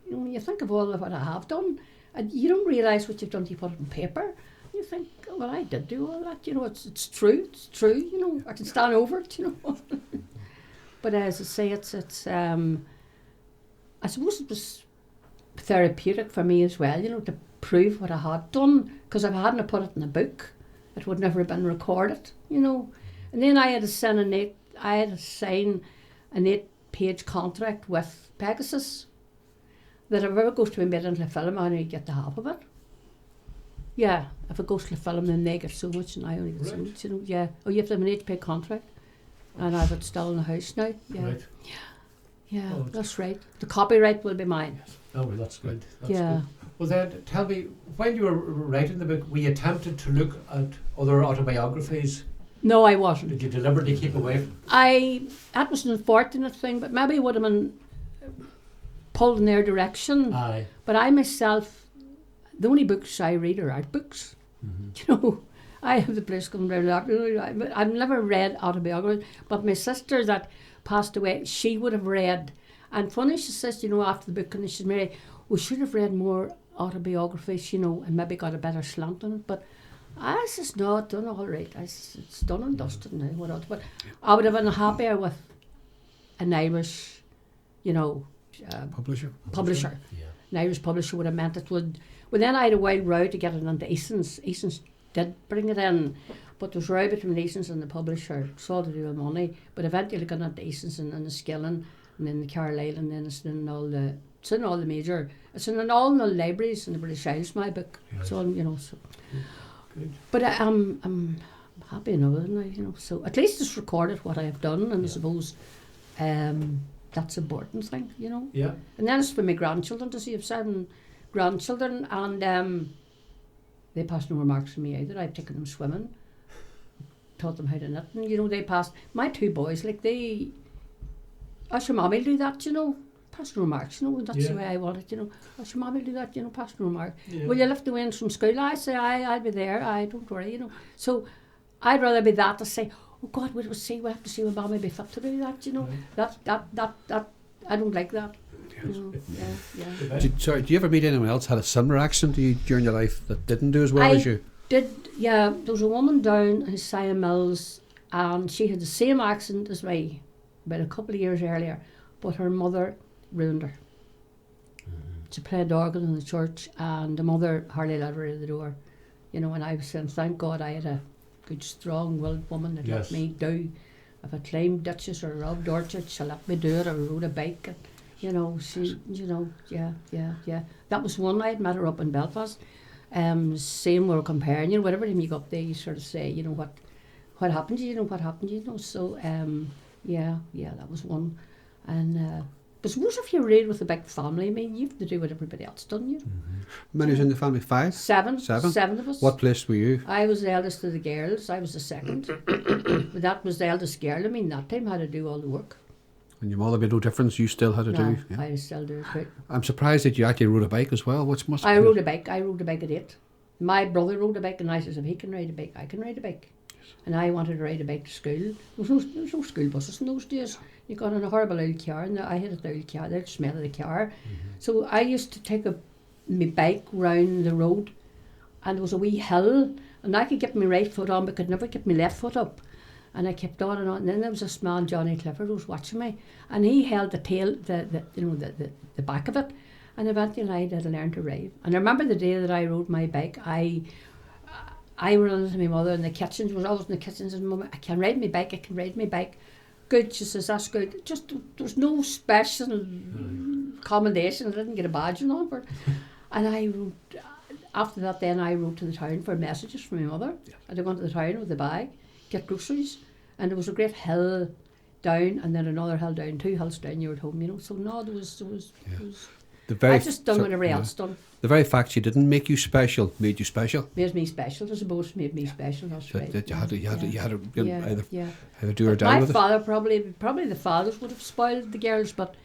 you know, when you think of all of what I have done, and you don't realise what you've done till you put it on paper. You think, oh, well, I did do all that. You know, it's true. You know, I can stand over it. You know, but as I say, it's I suppose it was therapeutic for me as well. You know, to prove what I had done, because if I hadn't put it in a book, it would never have been recorded. You know, and then I had to sign an 8-page contract with Pegasus that if it ever goes to be made into a film, I only get the half of it. Yeah, if it goes to the film, then they get so much and I only get so much, you know. Yeah. Oh, you have to have an 8-page contract, and I have it still in the house now. Yeah. Right. Yeah, that's right. The copyright will be mine. Oh, well, that's good. That's Yeah. good. Well, then, tell me, when you were writing the book, were you tempted to look at other autobiographies? No, I wasn't. Did you deliberately keep away from? That was an unfortunate thing, but maybe I would have been pulled in their direction. Aye. But I myself, the only books I read are art books. Mm-hmm. You know, I have the place coming around that. I've never read autobiographies, but my sister that passed away, she would have read. And funny, she says, you know, after the book, and she said, Mary, we should have read more autobiographies, you know, and maybe got a better slant on it. But I says, no, it's done all right. It's done and dusted now. What else? But I would have been happier with an Irish, you know, Publisher. Yeah. An Irish publisher would have meant it would. Well, then I had a wild row to get it into Eason's. Eason's did bring it in, but there was a row between Eason's and the publisher. It's all to do with money. But eventually got into Eason's and the Skillen and then the Carlisle, and then it's in all the. It's in all the major. It's in all the libraries in the British Isles. My book. Yes. So you know. So. Good. But I'm happy enough with it now. You know. So at least it's recorded what I have done, and I suppose. That's an important thing, you know. Yeah. And then it's for my grandchildren to see. I've 7 grandchildren, and they passed no remarks from me either. I've taken them swimming, taught them how to knit, and you know they passed. My 2 boys, like they, your mommy do that, you know. Pass no remarks, you know. And that's the way I want it, you know. Your mommy do that, you know. Pass no remarks. Yeah. Will you lift the wings from school? I say, I'll be there. Don't worry, you know. So I'd rather be that to say, oh God, we have to see when mommy be fit to do that, you know. Right. That I don't like that. Yes. You know, Sorry, do you ever meet anyone else had a similar accent to you during your life that didn't do as well as you? There was a woman down in Siam Mills, and she had the same accent as me, about a couple of years earlier, but her mother ruined her. She played organ in the church, and the mother hardly let her out the door, you know. And I was saying, thank God I had a good, strong-willed woman that let me do. If I climbed ditches or rubbed orchards, she let me do it. Or rode a bike, and you know, she, you know, yeah. That was one night. Met her up in Belfast. Same, we were comparing. You know, whatever time you go up there, you sort of say, you know, what happened to you? You know, what happened to you? You know, so yeah, that was one. And but suppose if you raid with a big family, I mean, you have to do what everybody else done, you know. Many was in the family? 5? 7. 7? 7 of us. What place were you? I was the eldest of the girls. I was the second. But that was the eldest girl. I mean, that time had to do all the work. And your mother made no difference. You still had to do. Yeah. I still do it. I'm surprised that you actually rode a bike as well. I rode a bike. I rode a bike at 8. My brother rode a bike, and I said, if he can ride a bike, I can ride a bike. Yes. And I wanted to ride a bike to school. There was no school buses in those days. You got in a horrible old car, and I had a old car. The smell of the car. So I used to take my bike round the road, and there was a wee hill, and I could get my right foot on, but could never get my left foot up. And I kept on and on. And then there was this man, Johnny Clifford, who was watching me, and he held the tail, the back of it. And eventually I did learn to ride. And I remember the day that I rode my bike, I ran into my mother in the kitchen. She was always in the kitchen. And Mum, I can ride my bike. Good, she says, that's good. Just, there's no special commendation. I didn't get a badge and all for it. And I rode, after that then I rode to the town for messages from my mother. Yes. And I went to the town with a bag, get groceries. And there was a great hill down, and then another hill down, 2 hills down, you're at home, you know. So no, there was I just done what everybody else done. The very fact she didn't make you special made you special. Made me special, I suppose. Made me special. That's right. That you had to either do or but die with it. My father probably the fathers would have spoiled the girls, but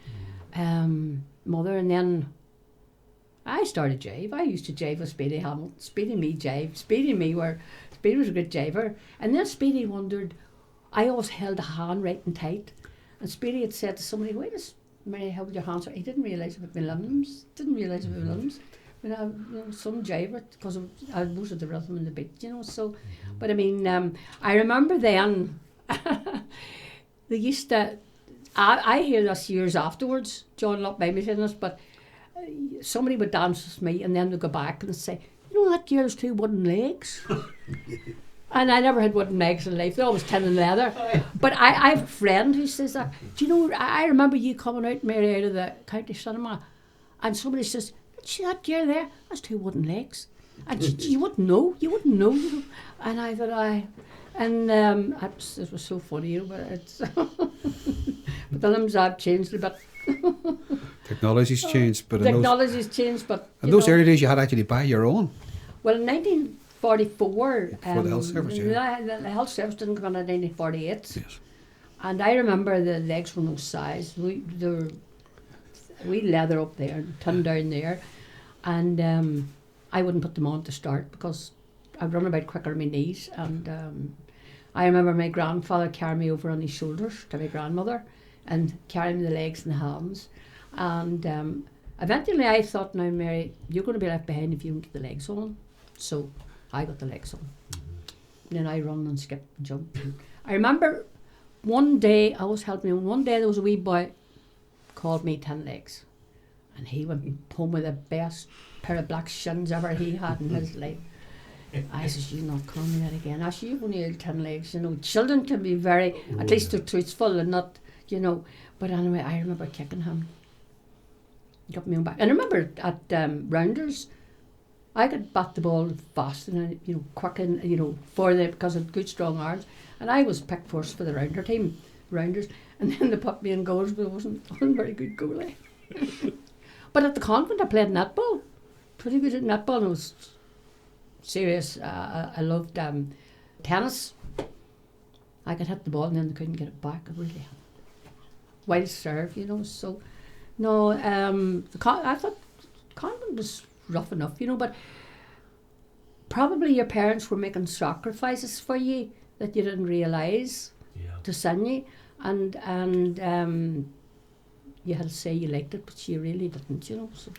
mother, and then I started jive. I used to jive with Speedy Hamilton. Speedy me jive. Speedy me where Speedy was a good jiver. And then Speedy wondered, I always held a hand right and tight. And Speedy had said to somebody, why does Mary hold your hands? He didn't realise about my limbs. But some jiver because I was at the rhythm and the beat, so. But I mean, I remember then, they used to, I hear this years afterwards, John Lott made me say this, but somebody would dance with me and then they'd go back and say, that girl has 2 wooden legs. And I never had wooden legs in life. They're always tin and leather. But I have a friend who says that. Do you know, I remember you coming out, Mary, out of the county cinema, and somebody says, see that girl there? That's 2 wooden legs. And you wouldn't know. And I thought, it was so funny, but it's but the limbs have changed a bit. Technology's changed, but in those early days you had to actually buy your own. Well, in 1944, for the health service, the health service didn't come in 1948. Yes. And I remember the legs were no size. We leather up there, tin down there, and I wouldn't put them on to start because I'd run about quicker on my knees. And I remember my grandfather carrying me over on his shoulders to my grandmother and carrying the legs and the hands. And eventually I thought, now Mary, you're going to be left behind if you don't get the legs on. So I got the legs on. And then I run and skip and jump. I remember one day, I always held me on, one day there was a wee boy called me 10 legs. And he went home with the best pair of black shins ever he had in his life. I says, you're not calling me that again. I said, you've only had 10 legs. Children can be very, at least they're truthful and not, But anyway, I remember kicking him. Got me on back. And I remember at rounders, I could bat the ball fast and quick and because of good strong arms. And I was picked first for the rounders. And then they put me in goals, but I wasn't very good goalie. But at the convent, I played netball. Pretty good at netball. And it was serious. I loved tennis. I could hit the ball and then they couldn't get it back. I really had wild serve, So no, I thought the convent was rough enough, but probably your parents were making sacrifices for you that you didn't realise to send you, and you had to say you liked it, but you really didn't, So,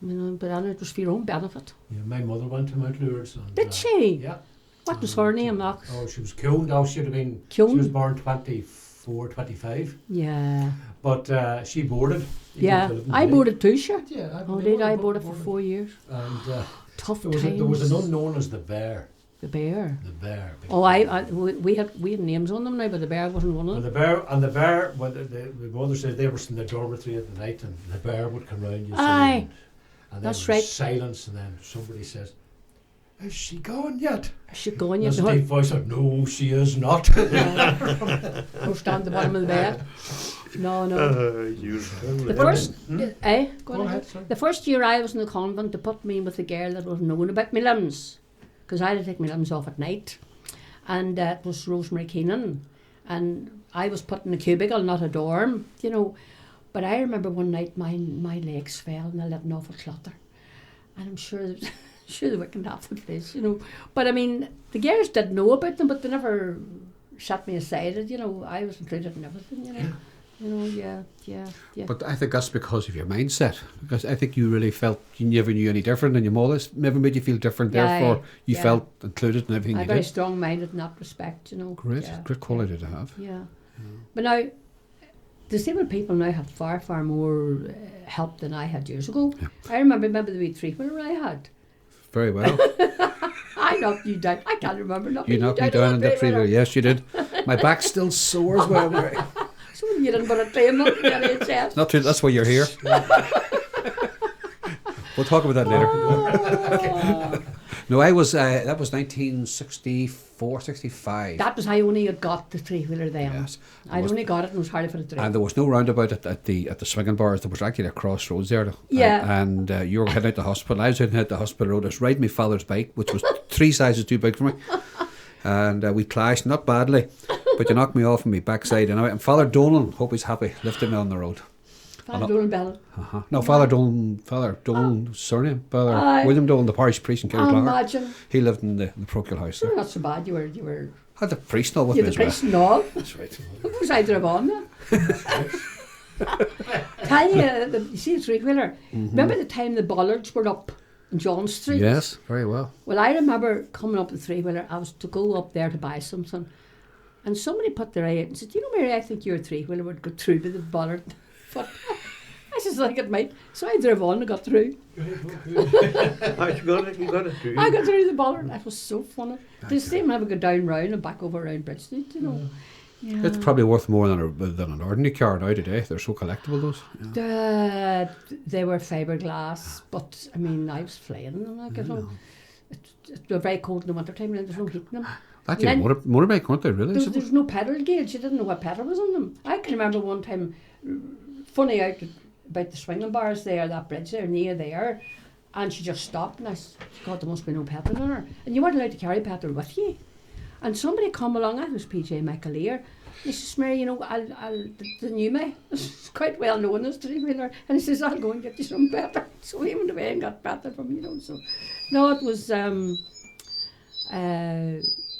but I know it was for your own benefit. Yeah, my mother went to Mount Lourdes. And, did she? Yeah. What was her name, Max? Oh, she was Cone. Oh, she would have been. Cone? She was born 24, 25. Yeah. But she boarded. Yeah, I boarded too, sure. Yeah, I boarded for 4 years. And tough there times. was an unknown as the Bear. The Bear. The Bear. Oh, we had names on them now, but the Bear wasn't one of them. The Bear. Well, the mother said they were in the dormitory at the night, and the Bear would come round you. Aye, and that's there was right. Silence, and then somebody says, "Is she gone yet?" Is she gone yet? There's a deep voice said, "No, she is not." Or stand at the bottom of the bed. No. The first, go ahead. Sorry. The first year I was in the convent, they put me with a girl that was known about my limbs, because I had to take my limbs off at night, and it was Rosemary Keenan, and I was put in a cubicle, not a dorm, But I remember one night my legs fell and I let an awful clatter, and I'm sure they wickened half the place, But I mean, the girls did know about them, but they never shut me aside. I was included in everything, Yeah. But I think that's because of your mindset. Because I think you really felt you never knew any different, and your mother never made you feel different. Therefore, you felt included in everything you did. I'm very strong-minded in that respect, Great quality to have. Yeah. But now, disabled people now have far, far more help than I had years ago. Yeah. I remember the wee three-wheeler I had. Very well. I knocked you down. I can't remember knocking you knocked me down in the three-wheeler. Yes, you did. My back still sores. So you didn't put a train on the chest. Not true. That's why you're here. We'll talk about that later. Oh. No, I was. That was 1964, 65. That was I only had got the three-wheeler then. Yes. I'd only got it and was hardly for the three. And there was no roundabout at the swinging bars. There was actually a crossroads there. Yeah. And you were heading out the hospital. I was heading out the hospital road. I was riding my father's bike, which was 3 sizes too big for me. And we clashed, not badly, but you knocked me off on my backside. And Father Dolan, hope he's happy, lifted me on the road. Father Dolan Bell. No, Father Dolan surname. Father Aye. William Dolan, the parish priest in Kerry. Imagine. He lived in the parochial house there. Not so bad. You were. Had the priest now with You me the as well. priest and all. That's right. What was I there on then? Tell you, you see the three-wheeler. Remember the time the bollards were up in John Street? Yes, very well. Well, I remember coming up the three-wheeler. I was to go up there to buy something, and somebody put their eye out and said, "You know, Mary, I think your three-wheeler would go through with the bollard." But I just like it might. So I drove on and got through. You got it too. I got through the bollard. That was so funny. They still have a go down round and back over around Bridge Street, you know. Yeah. It's probably worth more than an ordinary car now today. They're so collectible, those. Yeah. They were fiberglass, but I mean, I was flying them. Like, you know, they were very cold in the winter time, and there's no heat in them. That's a motorbike, weren't they, really? There's no pedal gauge. You didn't know what pedal was on them. I can remember one time, funny out about the swinging bars there, that bridge there, near there, and she just stopped, and I said, God, there must be no pedal on her. And you weren't allowed to carry pedal with you. And somebody come along, I was PJ McAleer, he says, Mary, you know, the new me, it's quite well known as three-wheeler, and he says, I'll go and get you some better. So he went away and got better from, you know, so. No, it was,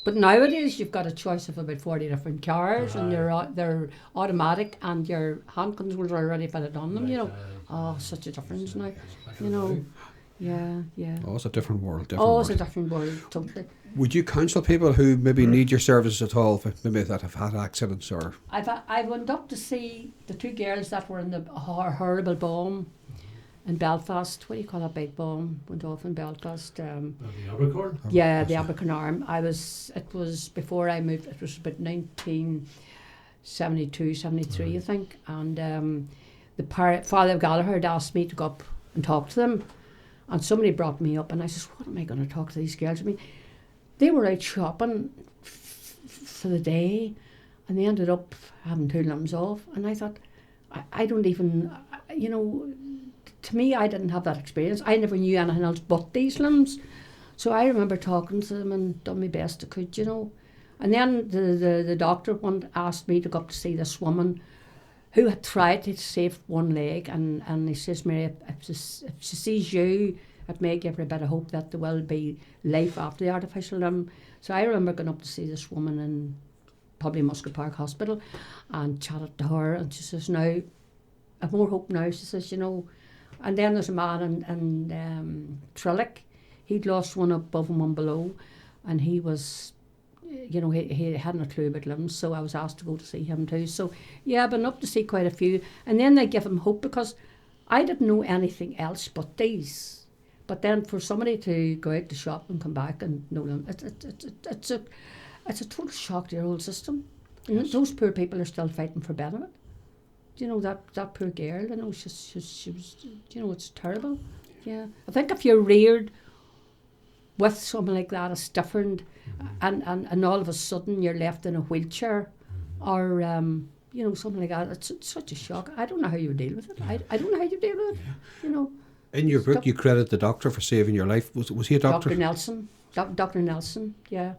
but nowadays you've got a choice of about 40 different cars, and they're automatic, and your hand controls are already fitted on them, you know. Oh, such a difference now, you know. Yeah. Oh, it's a different world. It's a different world, totally. Would you counsel people who maybe need your services at all, maybe that have had accidents or? I went up to see the two girls that were in the horrible bomb in Belfast. What do you call that big bomb? Went off in Belfast. The Abercorn? Yeah, the Abercorn Arm. It was before I moved. It was about 1972, 73, I think. And Father Gallagher had asked me to go up and talk to them. And somebody brought me up, and I said, what am I going to talk to these girls? I mean, they were out shopping for the day, and they ended up having two limbs off. And I thought, I don't even, you know, to me, I didn't have that experience. I never knew anything else but these limbs. So I remember talking to them and done my best I could, you know. And then the doctor asked me to go up to see this woman who had tried to save one leg, and he says, Mary, if she sees you, it may give her a bit of hope that there will be life after the artificial limb. So I remember going up to see this woman in probably Muscat Park Hospital and chatted to her, and she says, now, I've more hope now, she says, you know. And then there's a man in Trillick. He'd lost one above and one below, and he was, you know, he hadn't a clue about limbs, so I was asked to go to see him too. So yeah, I've been up to see quite a few, and then they give him hope, because I didn't know anything else but these. But then for somebody to go out to shop and come back and know them, it's a total shock to your whole system. Yes. And those poor people are still fighting for benefit. You know, that poor girl, you know, she was, you know, it's terrible. Yeah, I think if you're reared with something like that, it's different, and all of a sudden you're left in a wheelchair, or you know, something like that. It's such a shock. I don't know how you deal with it. I don't know how you deal with it. You know. In your book, you credit the doctor for saving your life. Was he a doctor? Dr. Nelson. Dr. Nelson. Yeah.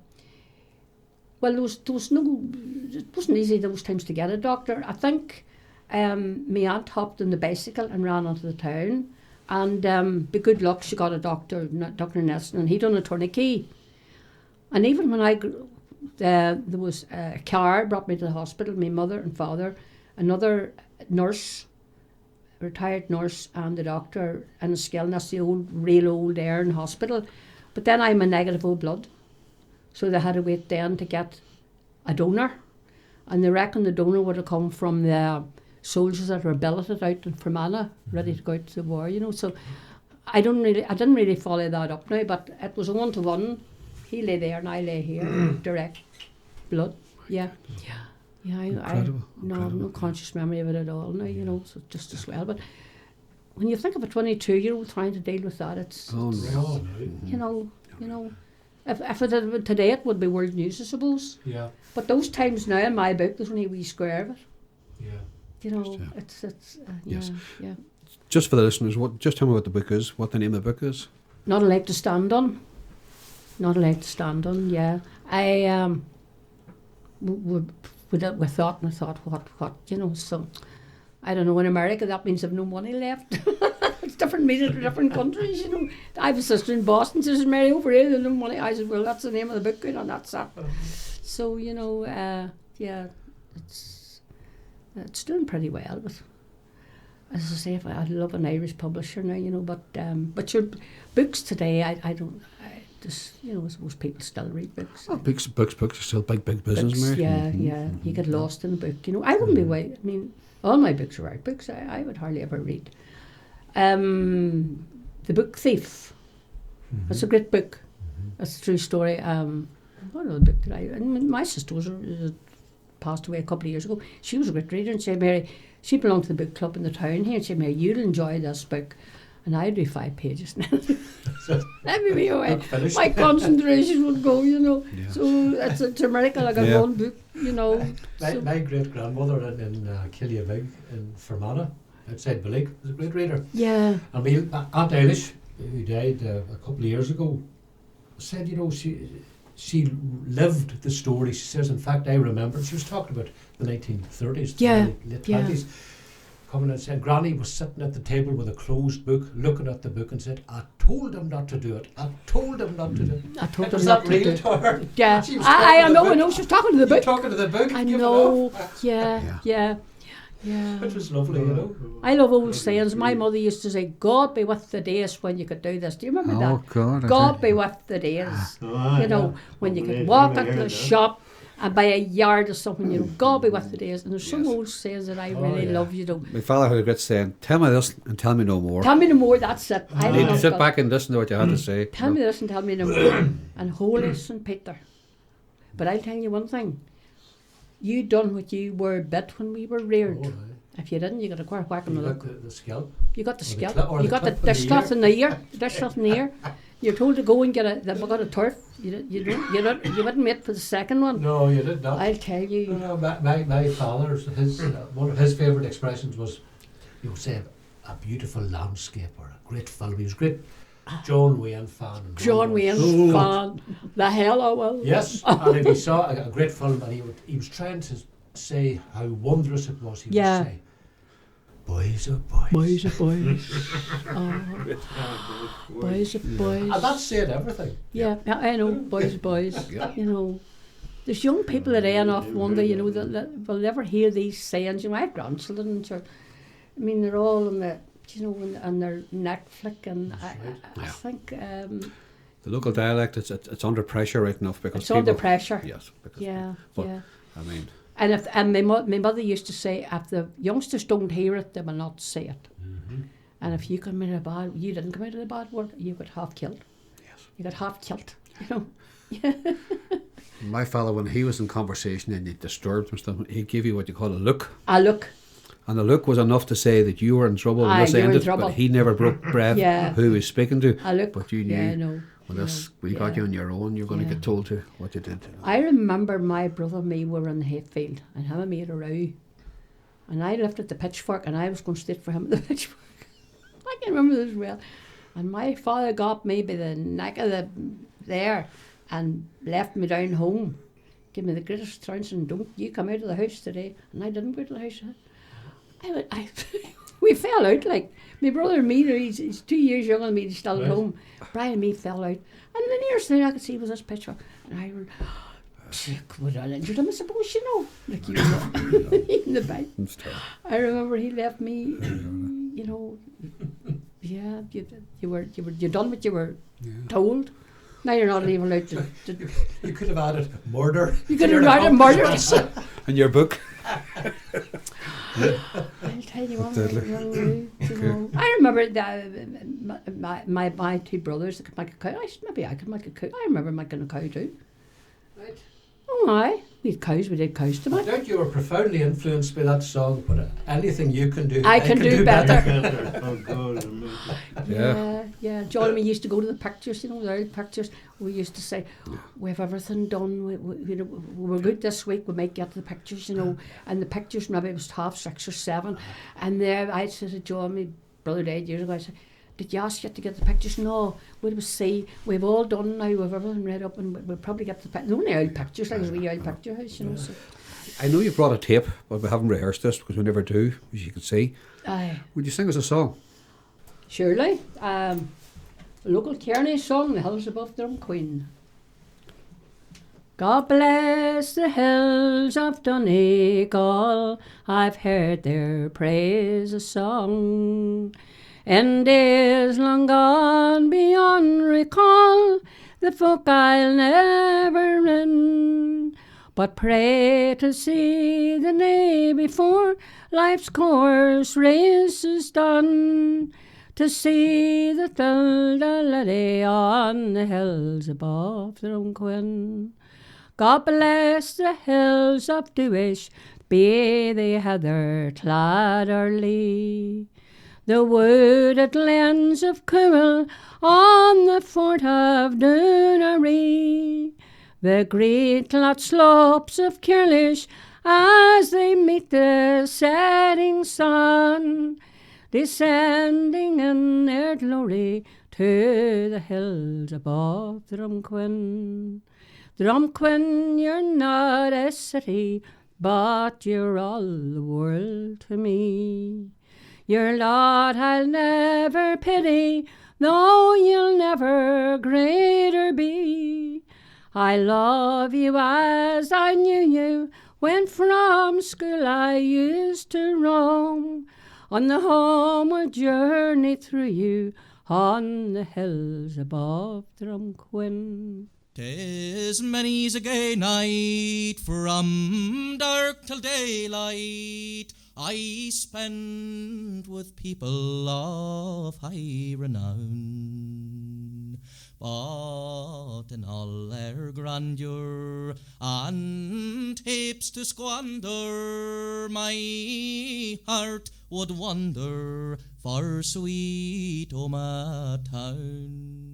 Well, there was no. It wasn't easy those times to get a doctor. I think my aunt hopped on the bicycle and ran onto the town, and by good luck she got a doctor, Dr. Nelson, and he done a tourniquet. And even when there was a car brought me to the hospital, my mother and father, another nurse, retired nurse, and the doctor and a skill, and that's the real old Erin Hospital. But then I'm a negative O blood, so they had to wait then to get a donor, and they reckon the donor would have come from the soldiers that were billeted out in Fermanagh, ready to go out to the war, you know. So I didn't really follow that up now, but it was a 1-to-1. He lay there and I lay here, direct blood. Yeah. Incredible. No conscious memory of it at all now, you know, so just as well. But when you think of a 22-year-old trying to deal with that, it's you know, if it had been today, it would be world news, I suppose. Yeah. But those times now in my book, there's only a wee square of it. Yeah. You know, it's yes. Yeah. Just for the listeners, just tell me what the book is, what the name of the book is. Not a leg to stand on. Not a leg to stand on. Yeah, we thought what, you know. So I don't know, in America that means I've no money left. It's different meaning in different countries, you know. I have a sister in Boston, says, Mary, over here, there's no money. I said, well, that's the name of the book, you know, and that's that. So, you know, yeah, it's doing pretty well. But as I say, I love an Irish publisher now, you know, but your books today, I don't, just, you know, I suppose people still read books. Well, books are still big business, books, Mary. Yeah, you get lost in the book, you know. I wouldn't be I mean, all my books are art books. I would hardly ever read. The Book Thief. That's a great book. That's a true story. What other book did I? And my sister was passed away a couple of years ago. She was a great reader, and she said, Mary, she belonged to the book club in the town here, and she said, Mary, you'll enjoy this book. And I'd do 5 pages. Let me be away. My concentration would go, you know. Yeah. So it's a miracle I got one book, you know. My great grandmother in Killiavig in Fermanagh, outside Billig, was a great reader. Yeah. And my Aunt Eilish, who died a couple of years ago, said, you know, she lived the story. She says, in fact, I remember, she was talking about the 1930s, the late 20s. Coming and said, Granny was sitting at the table with a closed book, looking at the book, and said, I told him not to do it. I told him not to do it. I told him not to do it. Yeah, I know, she was talking to the book. Talking to the book. I know, yeah. Which was lovely, you know. I love old sayings. My mother used to say, God be with the days when you could do this. Do you remember that? God. God be with the days. You know, when you could walk into the shop and buy a yard or something, you know, God be with the days. And there's some old sayings that I really love, you know. My father had a great saying, tell me this and tell me no more. Tell me no more, that's it. I need to sit back and listen to what you had to say. Tell me this and tell me no more. And Holy St. Peter. But I'll tell you one thing. You done what you were bid when we were reared. If you didn't, you got a whack on the look. You got the scalp. You got the scalp. You got the dishcloth in the ear. Dishcloth in the ear. You're told to go and get a turf. You wouldn't wait for the second one. No, you did not. I'll tell you. No, my father's one of his favourite expressions was, you know, say a beautiful landscape or a great film. He was a great John Wayne fan. John Wayne fan. The hell I will. Yes, and if he saw a great film and he was trying to say how wondrous it was, he would say, boys are boys. Boys are boys. Boys are boys. And that said everything. Yeah, I know, boys are boys. You know, there's young people that end off wonder, you know, that will never hear these sayings. You know, I have grandchildren, and sure, I mean, they're all in the, you know, on their Netflix, and I think the local dialect, it's under pressure right enough because it's under pressure. Yes. I mean. And my mother used to say, if the youngsters don't hear it, they will not say it. And if you come out of you didn't come out of the bad word, you got half killed. Yes. You got half killed. You know. My father, when he was in conversation and he disturbed and stuff, he gave you what you call a look. A look. And the look was enough to say that you were in trouble and this ended, but he never broke breath who he was speaking to. A look. But you knew. Yeah, I know. We got you on your own, you're going to get told to what you did. I remember my brother and me were in the hayfield, and him and me had a row. And I lifted the pitchfork, and I was going straight for him with the pitchfork. I can remember this well. And my father got me by the neck of there and left me down home. Give me the greatest trounce, and don't you come out of the house today. And I didn't go to the house. We fell out, like, my brother and me, he's 2 years younger than me, he's still at home. Brian and me fell out. And the nearest thing I could see was this picture. And I went, would I injured him? I suppose, you know, like you were in the bed. I remember he left me, you know, you done what you were told. Now you're not even allowed to you could have added murder. You could have added murder. In your book. I'll tell you one thing, you know. I remember that my two brothers that could make a cow. Maybe I could make a cow. I remember making a cow too. Right. Oh, aye. We did cows to make. I doubt you were profoundly influenced by that song, but anything you can do, I can do better. Oh, God. Yeah. John and me used to go to the pictures, you know, the old pictures. We used to say, we have everything done. We we're good this week. We might get the pictures, you know. And the pictures maybe it was 6 or 7. And there I said to John, my brother died years ago, I said, did you ask yet to get the pictures? No, we'll see. We've all done now. We've everything read up, and we'll probably get the pictures. Only old pictures, like a wee old picture house, you know. So I know you've brought a tape, but we haven't rehearsed this because we never do, as you can see. Aye. Would you sing us a song? Surely. Local Kearney song, The Hills Above Drumquin. God bless the hills of Donegal, I've heard their praise sung. In days long gone beyond recall, the folk I'll never win. But pray to see the day before life's course race is done, to see the lady on the hills above Drumquin. God bless the hills of Duish, be they heather clad or lee. The wooded lands of Cooil on the fort of Dunaree. The great cloud slopes of Kirlish as they meet the setting sun, descending in their glory to the hills above Drumquin. Drumquin, you're not a city, but you're all the world to me. Your lot I'll never pity, though you'll never greater be. I love you as I knew you, when from school I used to roam, on the homeward journey through you, on the hills above Drumquin. 'Tis many's a gay night, from dark till daylight, I spend with people of high renown. But in all their grandeur and heaps to squander, my heart would wander for sweet Omagh town.